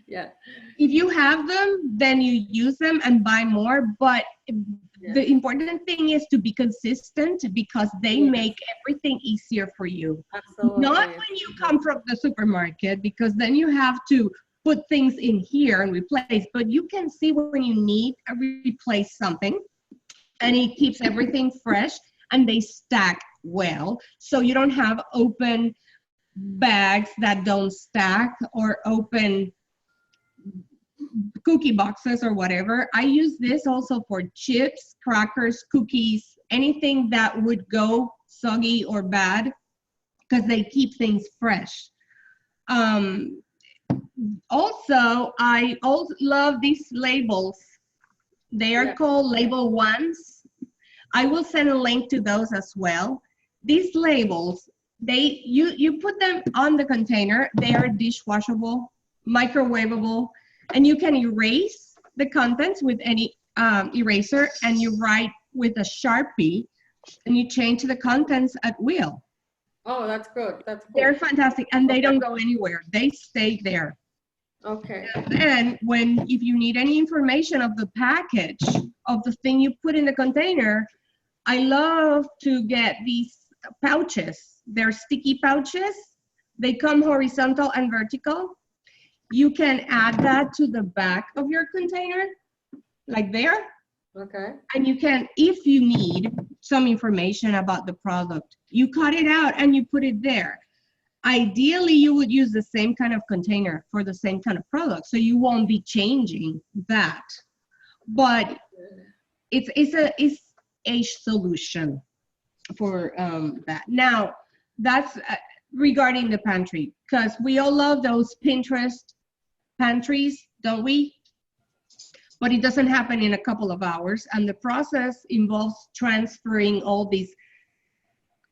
Yeah. If you have them, then you use them and buy more. But the important thing is to be consistent, because they make everything easier for you. Absolutely. Not when you come from the supermarket, because then you have to put things in here and replace. But you can see when you need to replace something, and it keeps everything fresh, and they stack well. So you don't have open bags that don't stack, or open cookie boxes or whatever. I use this also for chips, crackers, cookies, anything that would go soggy or bad, because they keep things fresh. Also, I also love these labels. They are called label ones. I will send a link to those as well. These labels, you put them on the container. They are dishwashable, microwavable, and you can erase the contents with any eraser, and you write with a Sharpie, and you change the contents at will. Oh, that's good. That's cool. They're fantastic, and they don't go anywhere. They stay there. Okay. And if you need any information of the package of the thing you put in the container, I love to get these pouches. They're sticky pouches. They come horizontal and vertical. You can add that to the back of your container, like there. Okay. And you can, if you need some information about the product, you cut it out and you put it there. Ideally, you would use the same kind of container for the same kind of product, so you won't be changing that. But it's a solution for that. Now, that's regarding the pantry, because we all love those Pinterest pantries, don't we? But it doesn't happen in a couple of hours, and the process involves transferring all these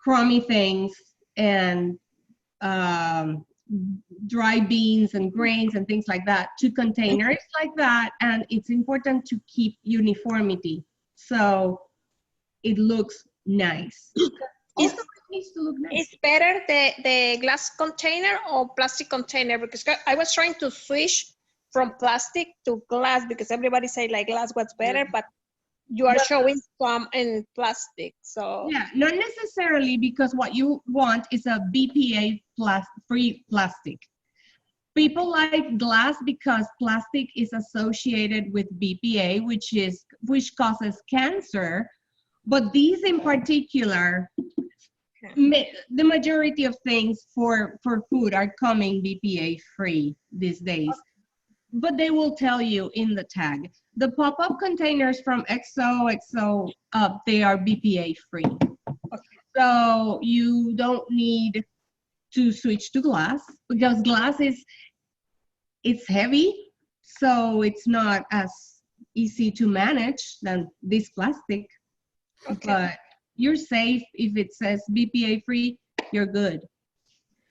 crummy things and dry beans and grains and things like that to containers like that. And it's important to keep uniformity so it looks nice. Also, needs to look nice. It's better the glass container or plastic container, because I was trying to switch from plastic to glass because everybody say like glass was better, but you are Well, showing some in plastic. So Yeah, not necessarily, because what you want is a BPA free plastic. People like glass because plastic is associated with BPA, which causes cancer. But these in particular, the majority of things for food are coming BPA free these days. But they will tell you in the tag. The pop-up containers from XOXO up, they are BPA free. So you don't need to switch to glass, because glass it's heavy, so it's not as easy to manage than this plastic. okay, But you're safe. If it says BPA free, you're good.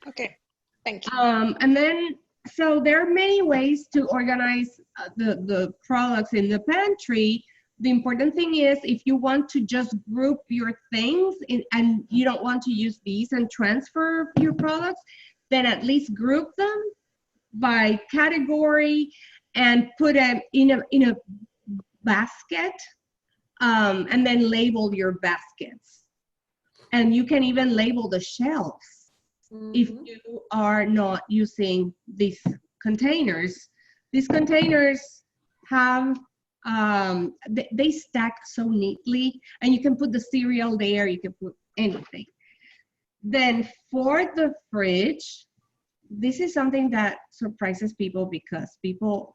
okay, thank you. And then, so there are many ways to organize the products in the pantry. The important thing is, if you want to just group your things and you don't want to use these and transfer your products, then at least group them by category and put them in a basket, and then label your baskets. And you can even label the shelves if you are not using these containers. These containers have, they stack so neatly, and you can put the cereal there, you can put anything. Then for the fridge, this is something that surprises people because people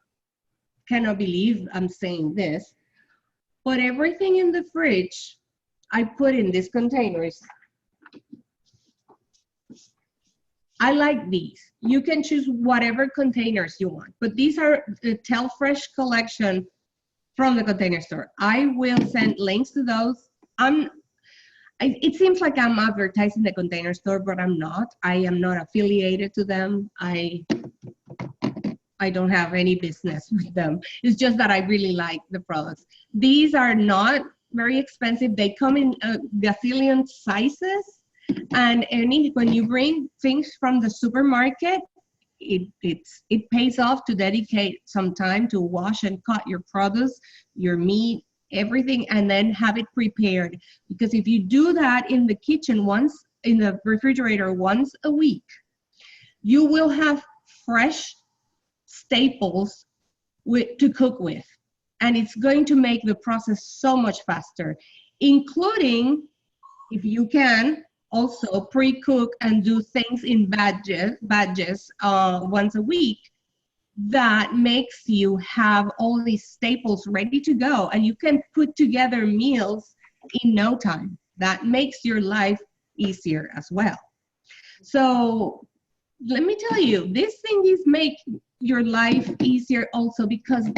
cannot believe I'm saying this, but everything in the fridge, I put in these containers. I like these. You can choose whatever containers you want, but these are the Tell Fresh collection from the Container Store. I will send links to those. It seems like I'm advertising the Container Store, but I'm not. I am not affiliated to them. I don't have any business with them. It's just that I really like the products. These are not very expensive. They come in gazillion sizes, and when you bring things from the supermarket, it pays off to dedicate some time to wash and cut your produce, your meat, everything, and then have it prepared. Because if you do that in the kitchen once, in the refrigerator once a week, you will have fresh staples to cook with. And it's going to make the process so much faster, including, if you can, also pre-cook and do things in batches once a week. That makes you have all these staples ready to go, and you can put together meals in no time. That makes your life easier as well. So let me tell you, these things make your life easier also because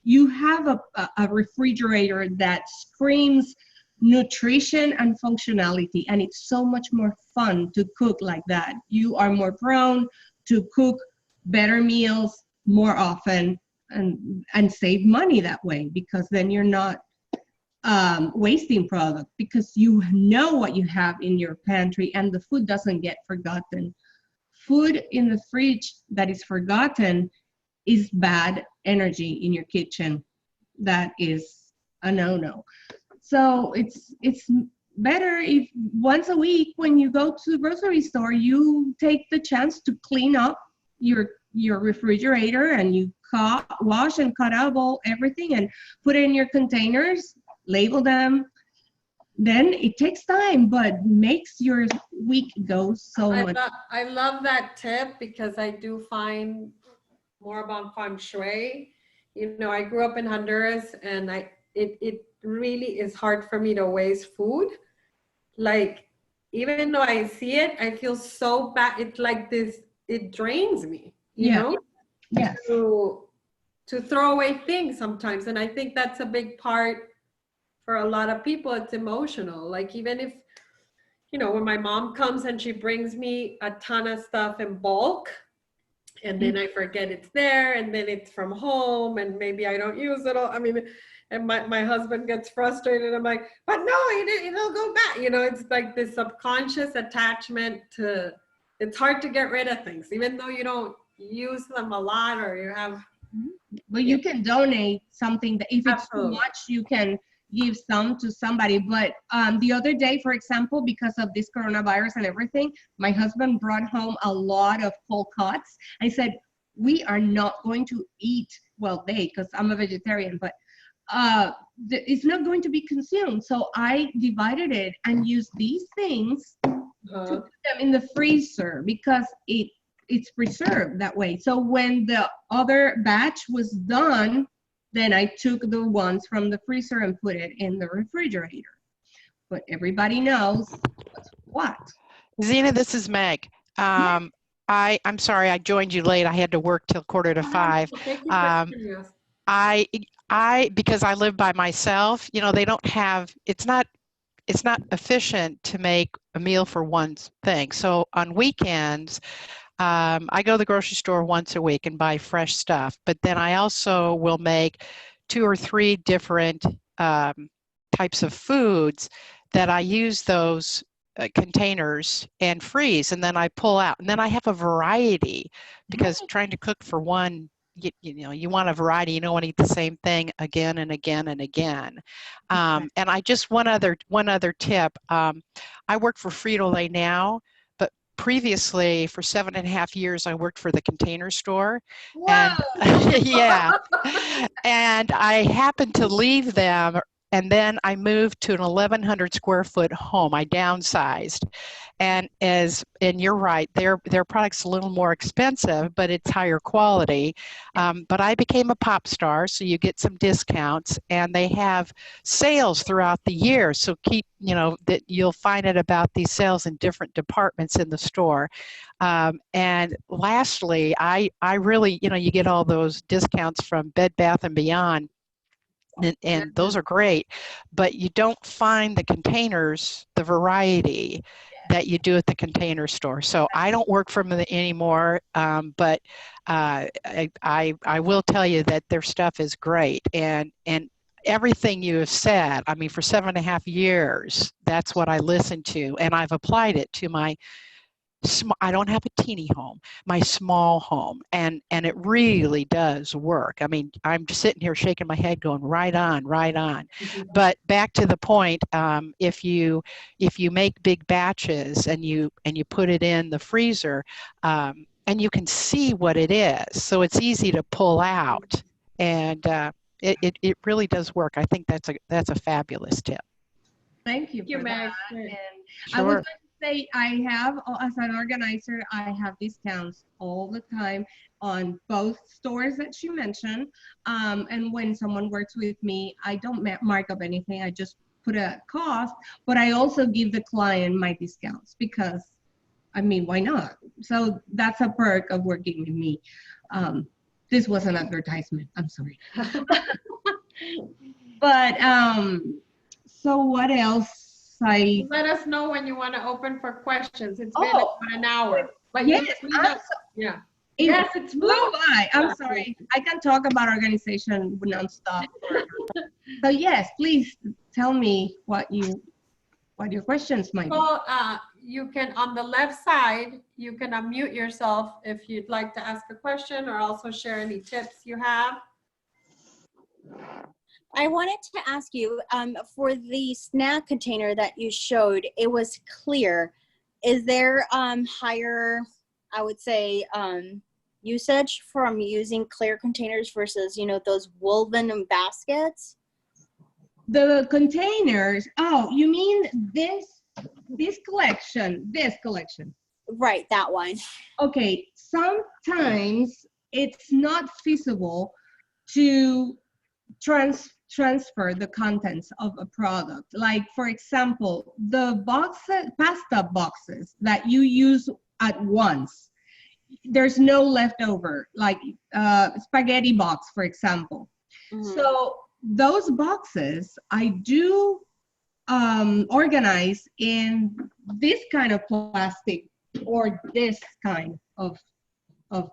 you have a refrigerator that screams nutrition and functionality, and it's so much more fun to cook like that. You are more prone to cook better meals more often and save money that way, because then you're not wasting product, because you know what you have in your pantry and the food doesn't get forgotten. Food in the fridge that is forgotten is bad energy in your kitchen. That is a no-no. So it's better if once a week when you go to the grocery store, you take the chance to clean up your refrigerator, and you wash and cut out everything and put it in your containers, label them. Then it takes time, but makes your week go so much. I love that tip, because I do find more about feng shui. You know, I grew up in Honduras, and it really is hard for me to waste food. Like, even though I see it, I feel so bad. It's like this, it drains me, you know? Yes. To throw away things sometimes. And I think that's a big part for a lot of people. It's emotional. Like, even if, you know, when my mom comes and she brings me a ton of stuff in bulk, and then I forget it's there, and then it's from home, and maybe I don't use it all. I mean, and my husband gets frustrated. I'm like, but no, it'll go back. You know, it's like this subconscious attachment to, it's hard to get rid of things, even though you don't use them a lot or you have. But you can donate something that if it's Absolutely. too much, you can give some to somebody. But the other day, for example, because of this coronavirus and everything, my husband brought home a lot of cold cuts. I said, we are not going to eat, well, because I'm a vegetarian, but it's not going to be consumed. So I divided it and used these things to put them in the freezer because it's preserved that way. So when the other batch was done, then I took the ones from the freezer and put it in the refrigerator. But everybody knows what's what. Zena, this is Meg. I'm sorry I joined you late. I had to work till 4:45. Thank you for joining us. Because I live by myself, you know, they don't have, it's not efficient to make a meal for one thing. So on weekends, I go to the grocery store once a week and buy fresh stuff, but then I also will make 2 or 3 different types of foods that I use those containers and freeze, and then I pull out, and then I have a variety because trying to cook for one, you know, you want a variety. You don't want to eat the same thing again and again and again. And I just one other tip. I work for Frito-Lay now, but previously for 7.5 years I worked for the Container Store. Whoa. And yeah, and I happened to leave them. And then I moved to an 1,100 square foot home. I downsized, and you're right, their product's a little more expensive, but it's higher quality. But I became a pop star, so you get some discounts, and they have sales throughout the year. So that you'll find out about these sales in different departments in the store. And lastly, I really, you get all those discounts from Bed Bath & Beyond. And those are great, but you don't find the containers, the variety that you do at the Container Store. So I don't work for them anymore, but I will tell you that their stuff is great. And everything you have said, I mean, for 7.5 years, that's what I listened to, and I've applied it to my I don't have a teeny home, my small home, and it really does work. I mean, I'm just sitting here shaking my head going, right on, right on. Mm-hmm. But back to the point, if you make big batches and you put it in the freezer, and you can see what it is, so it's easy to pull out, and it really does work. I think that's a fabulous tip. Thank you for Meg. that. And Sure. I was going to say, I have, as an organizer, I have discounts all the time on both stores that you mentioned. And when someone works with me, I don't mark up anything. I just put a cost, but I also give the client my discounts because, I mean, why not? So that's a perk of working with me. This was an advertisement. I'm sorry. But so what else? Let us know when you want to open for questions. It's been about an hour. But yes, yeah. Yes, it's flew by. I'm sorry. I can talk about organization nonstop. So yes, please tell me what your questions might be. So you can, on the left side, you can unmute yourself if you'd like to ask a question or also share any tips you have. I wanted to ask you, for the snack container that you showed, it was clear. Is there higher, I would say, usage from using clear containers versus, those woven baskets? The containers, oh, you mean this collection? Right, that one. Okay, sometimes it's not feasible to transfer the contents of a product. Like, for example, the pasta boxes that you use at once, there's no leftover, like spaghetti box, for example. Mm-hmm. So those boxes, I do organize in this kind of plastic or this kind of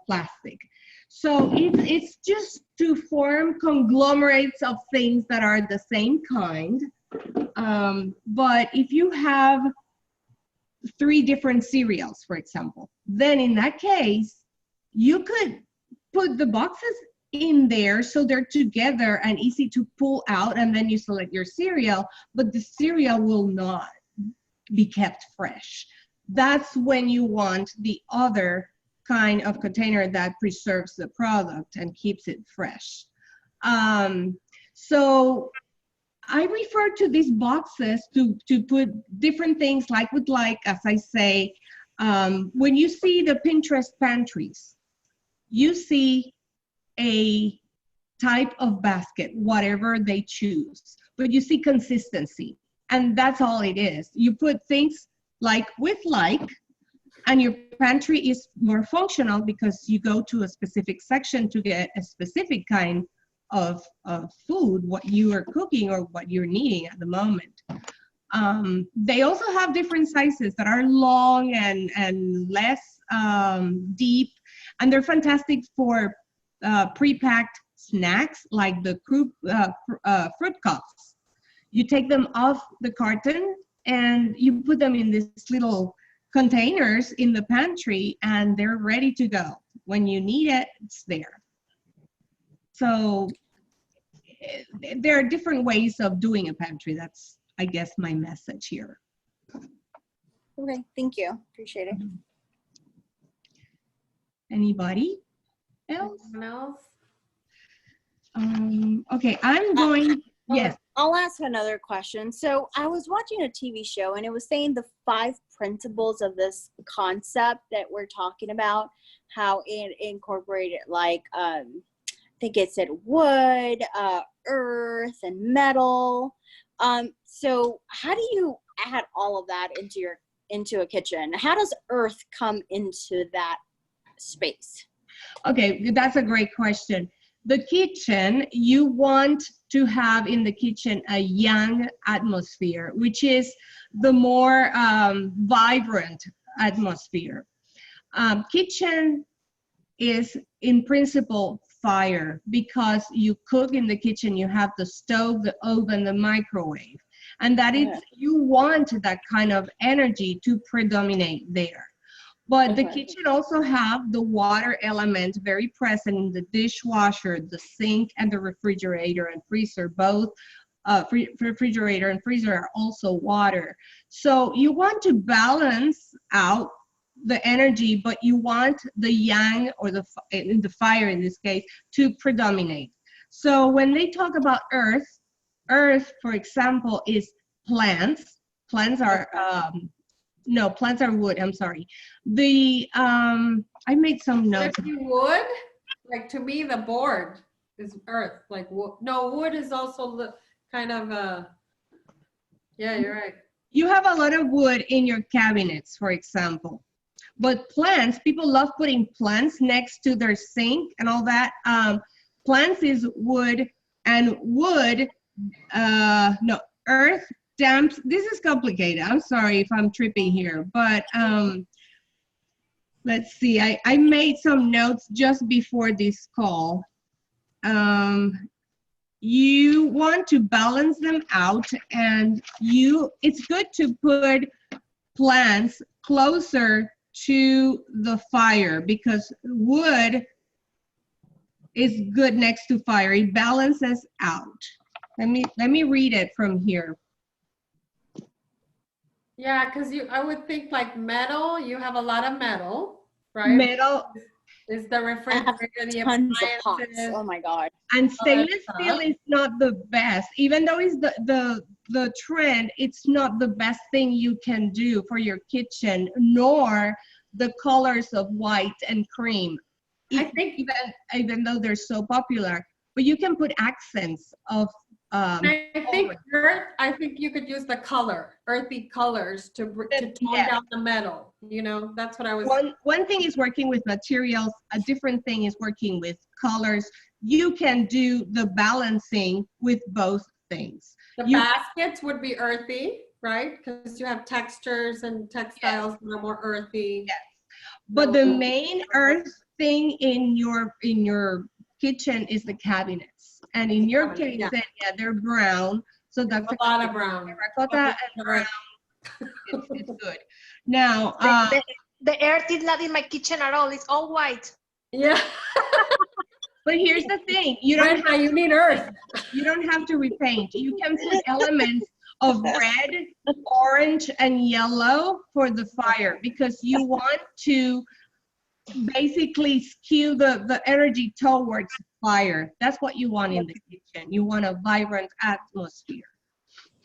plastic. So it's just to form conglomerates of things that are the same kind. But if you have 3 different cereals, for example, then in that case, you could put the boxes in there so they're together and easy to pull out, and then you select your cereal, but the cereal will not be kept fresh. That's when you want the other kind of container that preserves the product and keeps it fresh. So I refer to these boxes to put different things as I say, when you see the Pinterest pantries, you see a type of basket, whatever they choose, but you see consistency, and that's all it is. You put things like with like, and your pantry is more functional because you go to a specific section to get a specific kind of food, what you are cooking or what you're needing at the moment. They also have different sizes that are long and less deep, and they're fantastic for pre-packed snacks like the fruit cups. You take them off the carton and you put them in these little containers in the pantry, and they're ready to go. When you need it, it's there. So there are different ways of doing a pantry. That's, I guess, my message here. Okay, thank you. Appreciate it. Anybody else? Anyone else? Okay, I'm going, yes. I'll ask another question. So I was watching a TV show and it was saying the 5 principles of this concept that we're talking about, how it incorporated like, I think it said wood, earth, and metal. So how do you add all of that into a kitchen? How does earth come into that space? Okay, that's a great question. The kitchen, you want to have in the kitchen a yang atmosphere, which is the more vibrant atmosphere. Kitchen is in principle fire, because you cook in the kitchen, you have the stove, the oven, the microwave, and that is, you want that kind of energy to predominate there. But the kitchen also have the water element very present in the dishwasher, the sink, and the refrigerator and freezer. Both refrigerator and freezer are also water. So you want to balance out the energy, but you want the yang, or the fire in this case, to predominate. So when they talk about earth, for example, is plants. Plants are no, plants are wood. I'm sorry. I made some notes. If you would, like, to me, the board is earth. Like wood. No, wood is also the kind of yeah, you're right. You have a lot of wood in your cabinets, for example. But plants, people love putting plants next to their sink and all that. Plants is wood, and wood, no, earth, damps. This is complicated. I'm sorry if I'm tripping here, but let's see. I made some notes just before this call. You want to balance them out, and it's good to put plants closer to the fire, because wood is good next to fire. It balances out. Let me read it from here. Yeah, because I would think like metal, you have a lot of metal, right? Metal is the refrigerator, the Tons of pots. appliances. Oh my God. and stainless steel is not the best. Even though it's the trend, it's not the best thing you can do for your kitchen, nor the colors of white and cream. I think even though they're so popular, but you can put accents of I think earth, I think you could use the color, earthy colors to tone down the metal. You know, that's what I was. One thing is working with materials. A different thing is working with colors. You can do the balancing with both things. The baskets would be earthy, right? Because you have textures and textiles that are more earthy. Yes. But the main earth thing in your kitchen is the cabinets, and in your case, Yeah. then, yeah, they're brown. So that's A lot of brown. terracotta and brown. It's good. Now, The earth is not in my kitchen at all. It's all white. Yeah. but here's the thing: you don't Brenda, you need earth. have to repaint. You can put elements of red, orange, and yellow for the fire, because you want to basically skew the energy towards fire. That's what you want in the kitchen. You want a vibrant atmosphere.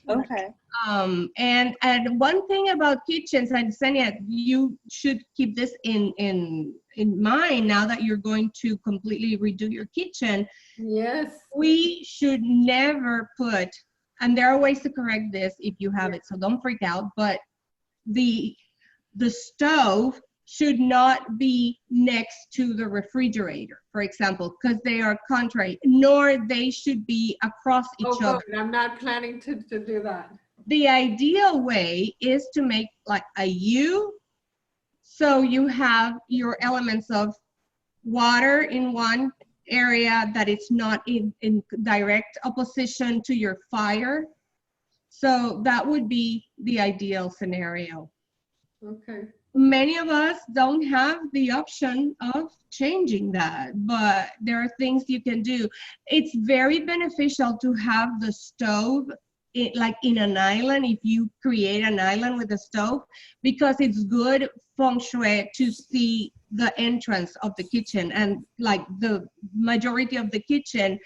Okay. And one thing about kitchens, and Senia, you should keep this in mind now that you're going to completely redo your kitchen. Yes. We should never put, and there are ways to correct this if you have it, so don't freak out, but the stove should not be next to the refrigerator, for example, because they are contrary, nor they should be across each other. Good. I'm not planning to do that. The ideal way is to make like a U, so you have your elements of water in one area that it's not in direct opposition to your fire. So that would be the ideal scenario. Okay. Many of us don't have the option of changing that, but there are things you can do. It's very beneficial to have the stove like in an island, if you create an island with a stove, because it's good feng shui to see the entrance of the kitchen and like the majority of the kitchen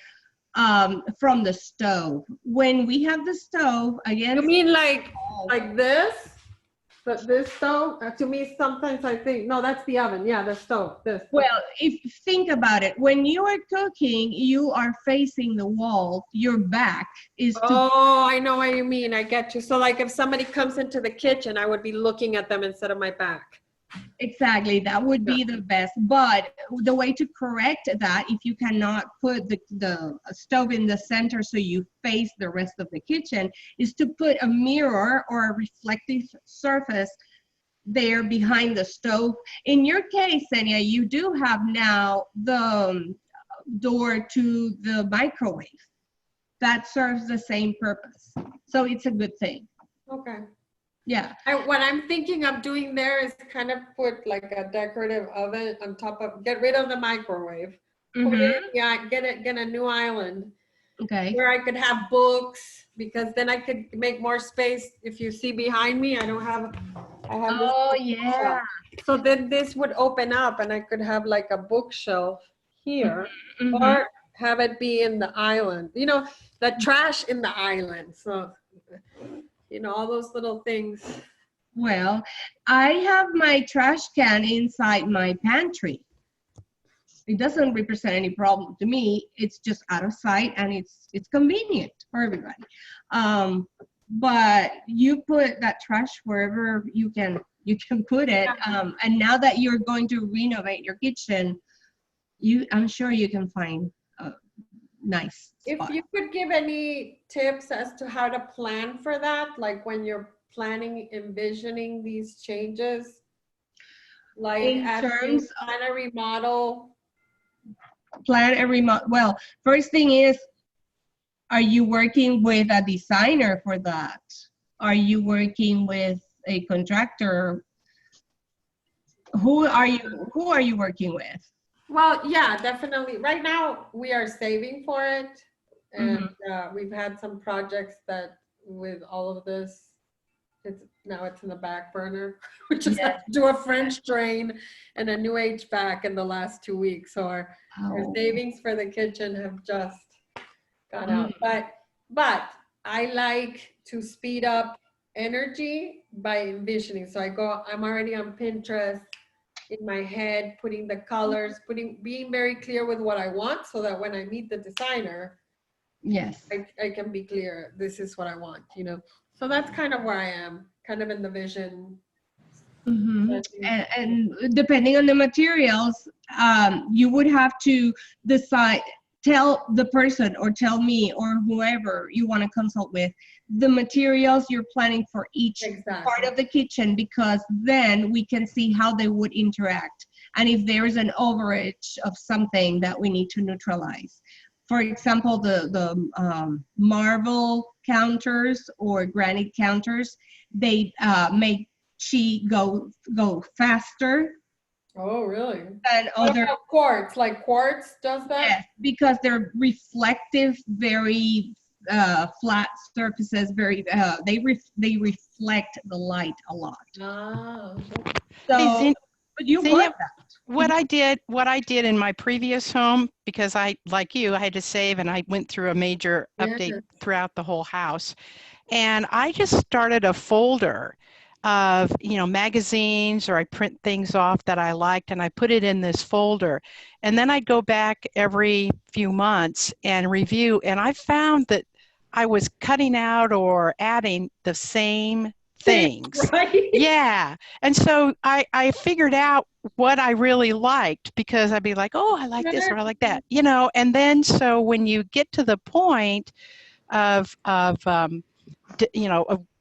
from the stove. When we have the stove, again, You mean like this? But this stove, to me, sometimes I think, no, that's the oven. Yeah, the stove, this. well, if think about it, when you are cooking, you are facing the wall. Your back is to. Oh, I know what you mean. I get you. So like if somebody comes into the kitchen, I would be looking at them instead of my back. Exactly, that would be the best. But the way to correct that, if you cannot put the stove in the center so you face the rest of the kitchen, is to put a mirror or a reflective surface there behind the stove. In your case, Senia, you do have now the door to the microwave. That serves the same purpose. So it's a good thing. Okay. Yeah. What I'm thinking of doing there is kind of put like a decorative oven on top of, get rid of the microwave. Put it, yeah, get a new island. Okay. Where I could have books, because then I could make more space. If you see behind me, I have this. Oh, yeah. So then this would open up and I could have like a bookshelf here, Mhm. or have it be in the island, you know, the trash in the island. So, you know, all those little things. Well, I have my trash can inside my pantry. It doesn't represent any problem to me. It's just out of sight and it's convenient for everybody. But you put that trash wherever you can put it. And now that you're going to renovate your kitchen, I'm sure you can find a nice spot. If you could give any tips as to how to plan for that, like when you're planning, envisioning these changes, like In as you terms of plan a remodel. plan a remote. Well, first thing is, are you working with a designer for that? Are you working with a contractor? Who are you working with? Well, yeah, definitely. Right now, we are saving for it. And we've had some projects that with all of this, it's in the back burner. We just have to do a French drain and a new HVAC in the last 2 weeks. So our savings for the kitchen have just gone out. But I like to speed up energy by envisioning. So I'm already on Pinterest in my head, putting the colors, being very clear with what I want, so that when I meet the designer, yes, I can be clear, this is what I want, you know. So that's kind of where I am, kind of in the vision. And depending on the materials, you would have to decide, tell the person or tell me or whoever you want to consult with the materials you're planning for each part of the kitchen, because then we can see how they would interact. and if there is an overage of something that we need to neutralize. For example, the marble counters or granite counters, they make chi go faster Oh, really? than What other. about quartz? Like quartz does that? Yes, because they're reflective, very flat surfaces. Very they reflect the light a lot. Ah, So, Hey, but you Xenia, want that. what I did in my previous home, because I, like you, I had to save and I went through a major update yes. throughout the whole house. And I just started a folder of, magazines, or I print things off that I liked and I put it in this folder. And then I'd go back every few months and review. And I found that I was cutting out or adding the same things. Right? Yeah. And so I figured out what I really liked, because I'd be like, oh, I like this or I like that, and then so when you get to the point of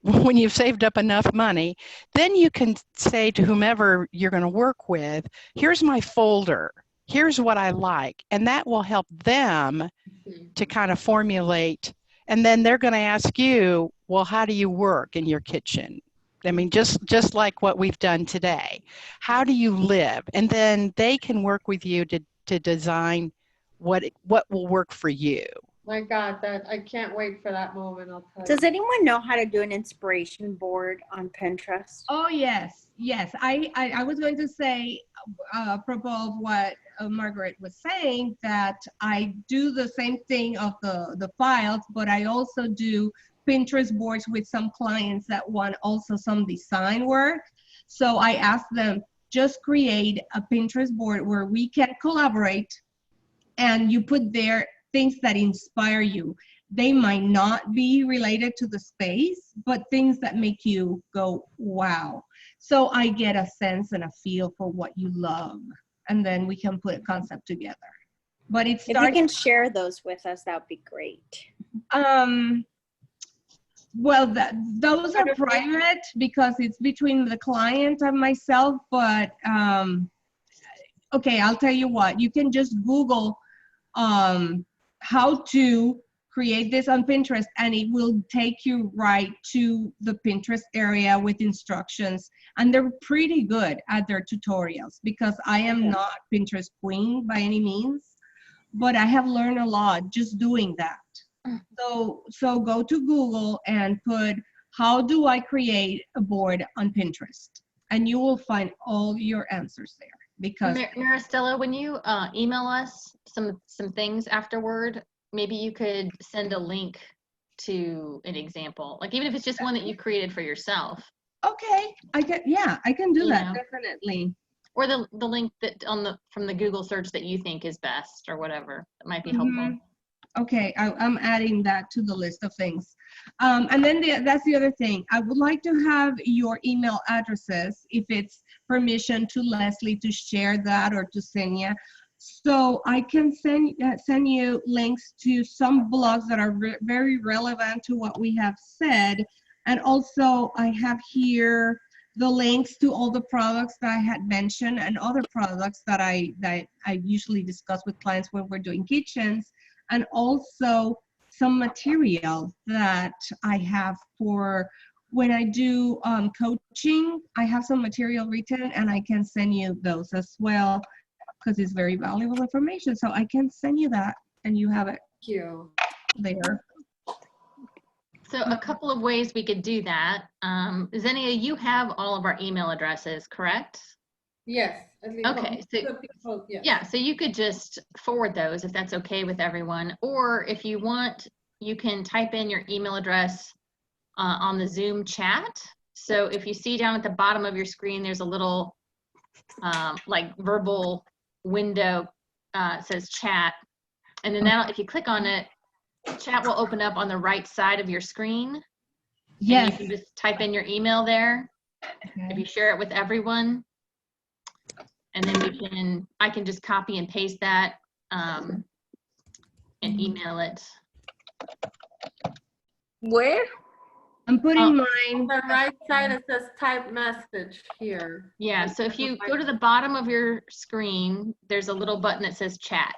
when you've saved up enough money, then you can say to whomever you're going to work with, here's my folder, here's what I like, and that will help them to kind of formulate. And then they're going to ask you, well, how do you work in your kitchen? I mean, just like what we've done today. How do you live? And then they can work with you to design what will work for you. My God, that I can't wait for that moment. I'll tell you. Does anyone know how to do an inspiration board on Pinterest? Oh yes. I was going to say, apropos of what Margaret was saying, that I do the same thing of the files, but I also do Pinterest boards with some clients that want also some design work. So I ask them, just create a Pinterest board where we can collaborate, and you put there things that inspire you. They might not be related to the space, but things that make you go, wow. So I get a sense and a feel for what you love, and then we can put a concept together. But it If you starts, can share those with us, that would be great. well, those are private because it's between the client and myself, but okay, I'll tell you what, you can just Google how to create this on Pinterest, and it will take you right to the Pinterest area with instructions. And they're pretty good at their tutorials, because I am not Pinterest queen by any means, but I have learned a lot just doing that. So go to Google and put, how do I create a board on Pinterest? And you will find all your answers there. Because Maristella, when you email us some things afterward, maybe you could send a link to an example, like even if it's just one that you created for yourself. okay, I can do that, know. definitely. Or the link that from the Google search that you think is best, or whatever. That might be helpful. Okay, I'm adding that to the list of things. And then that's the other thing. I would like to have your email addresses, if it's permission to Leslie to share that, or to Xenia, so I can send you links to some blogs that are very relevant to what we have said. And also I have here the links to all the products that I had mentioned, and other products that I usually discuss with clients when we're doing kitchens, and also some material that I have for when I do coaching. I have some material written, and I can send you those as well, because it's very valuable information. So I can send you that, and you have it there. So a couple of ways we could do that. Xenia, you have all of our email addresses, correct? Yes. Okay, so yeah, so you could just forward those if that's okay with everyone, or if you want, you can type in your email address on the Zoom chat. So if you see down at the bottom of your screen, there's a little like verbal window, says chat, and then if you click on it, chat will open up on the right side of your screen. Yes. And you can just type in your email there. Okay. If you share it with everyone, and then I can just copy and paste that and email it. Where? I'm putting On mine. the right side, it says type message here. Yeah, so if you go to the bottom of your screen, there's a little button that says chat.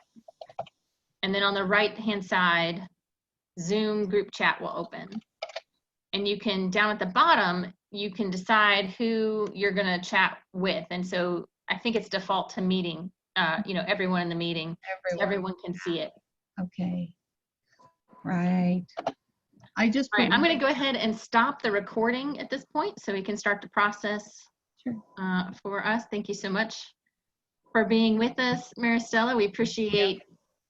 And then on the right-hand side, Zoom group chat will open. And you can, down at the bottom, you can decide who you're gonna chat with. And so I think it's default to meeting, everyone in the meeting. So everyone can see it. Okay. Right. I just All right, put I'm gonna go ahead and stop the recording at this point so we can start the process for us. Thank you so much for being with us, Maristella. We appreciate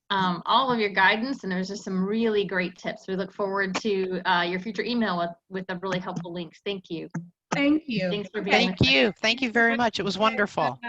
all of your guidance, and there's just some really great tips. We look forward to your future email with the really helpful links. Thank you. Thank you. Thanks for being with us. Thank you very much. It was wonderful.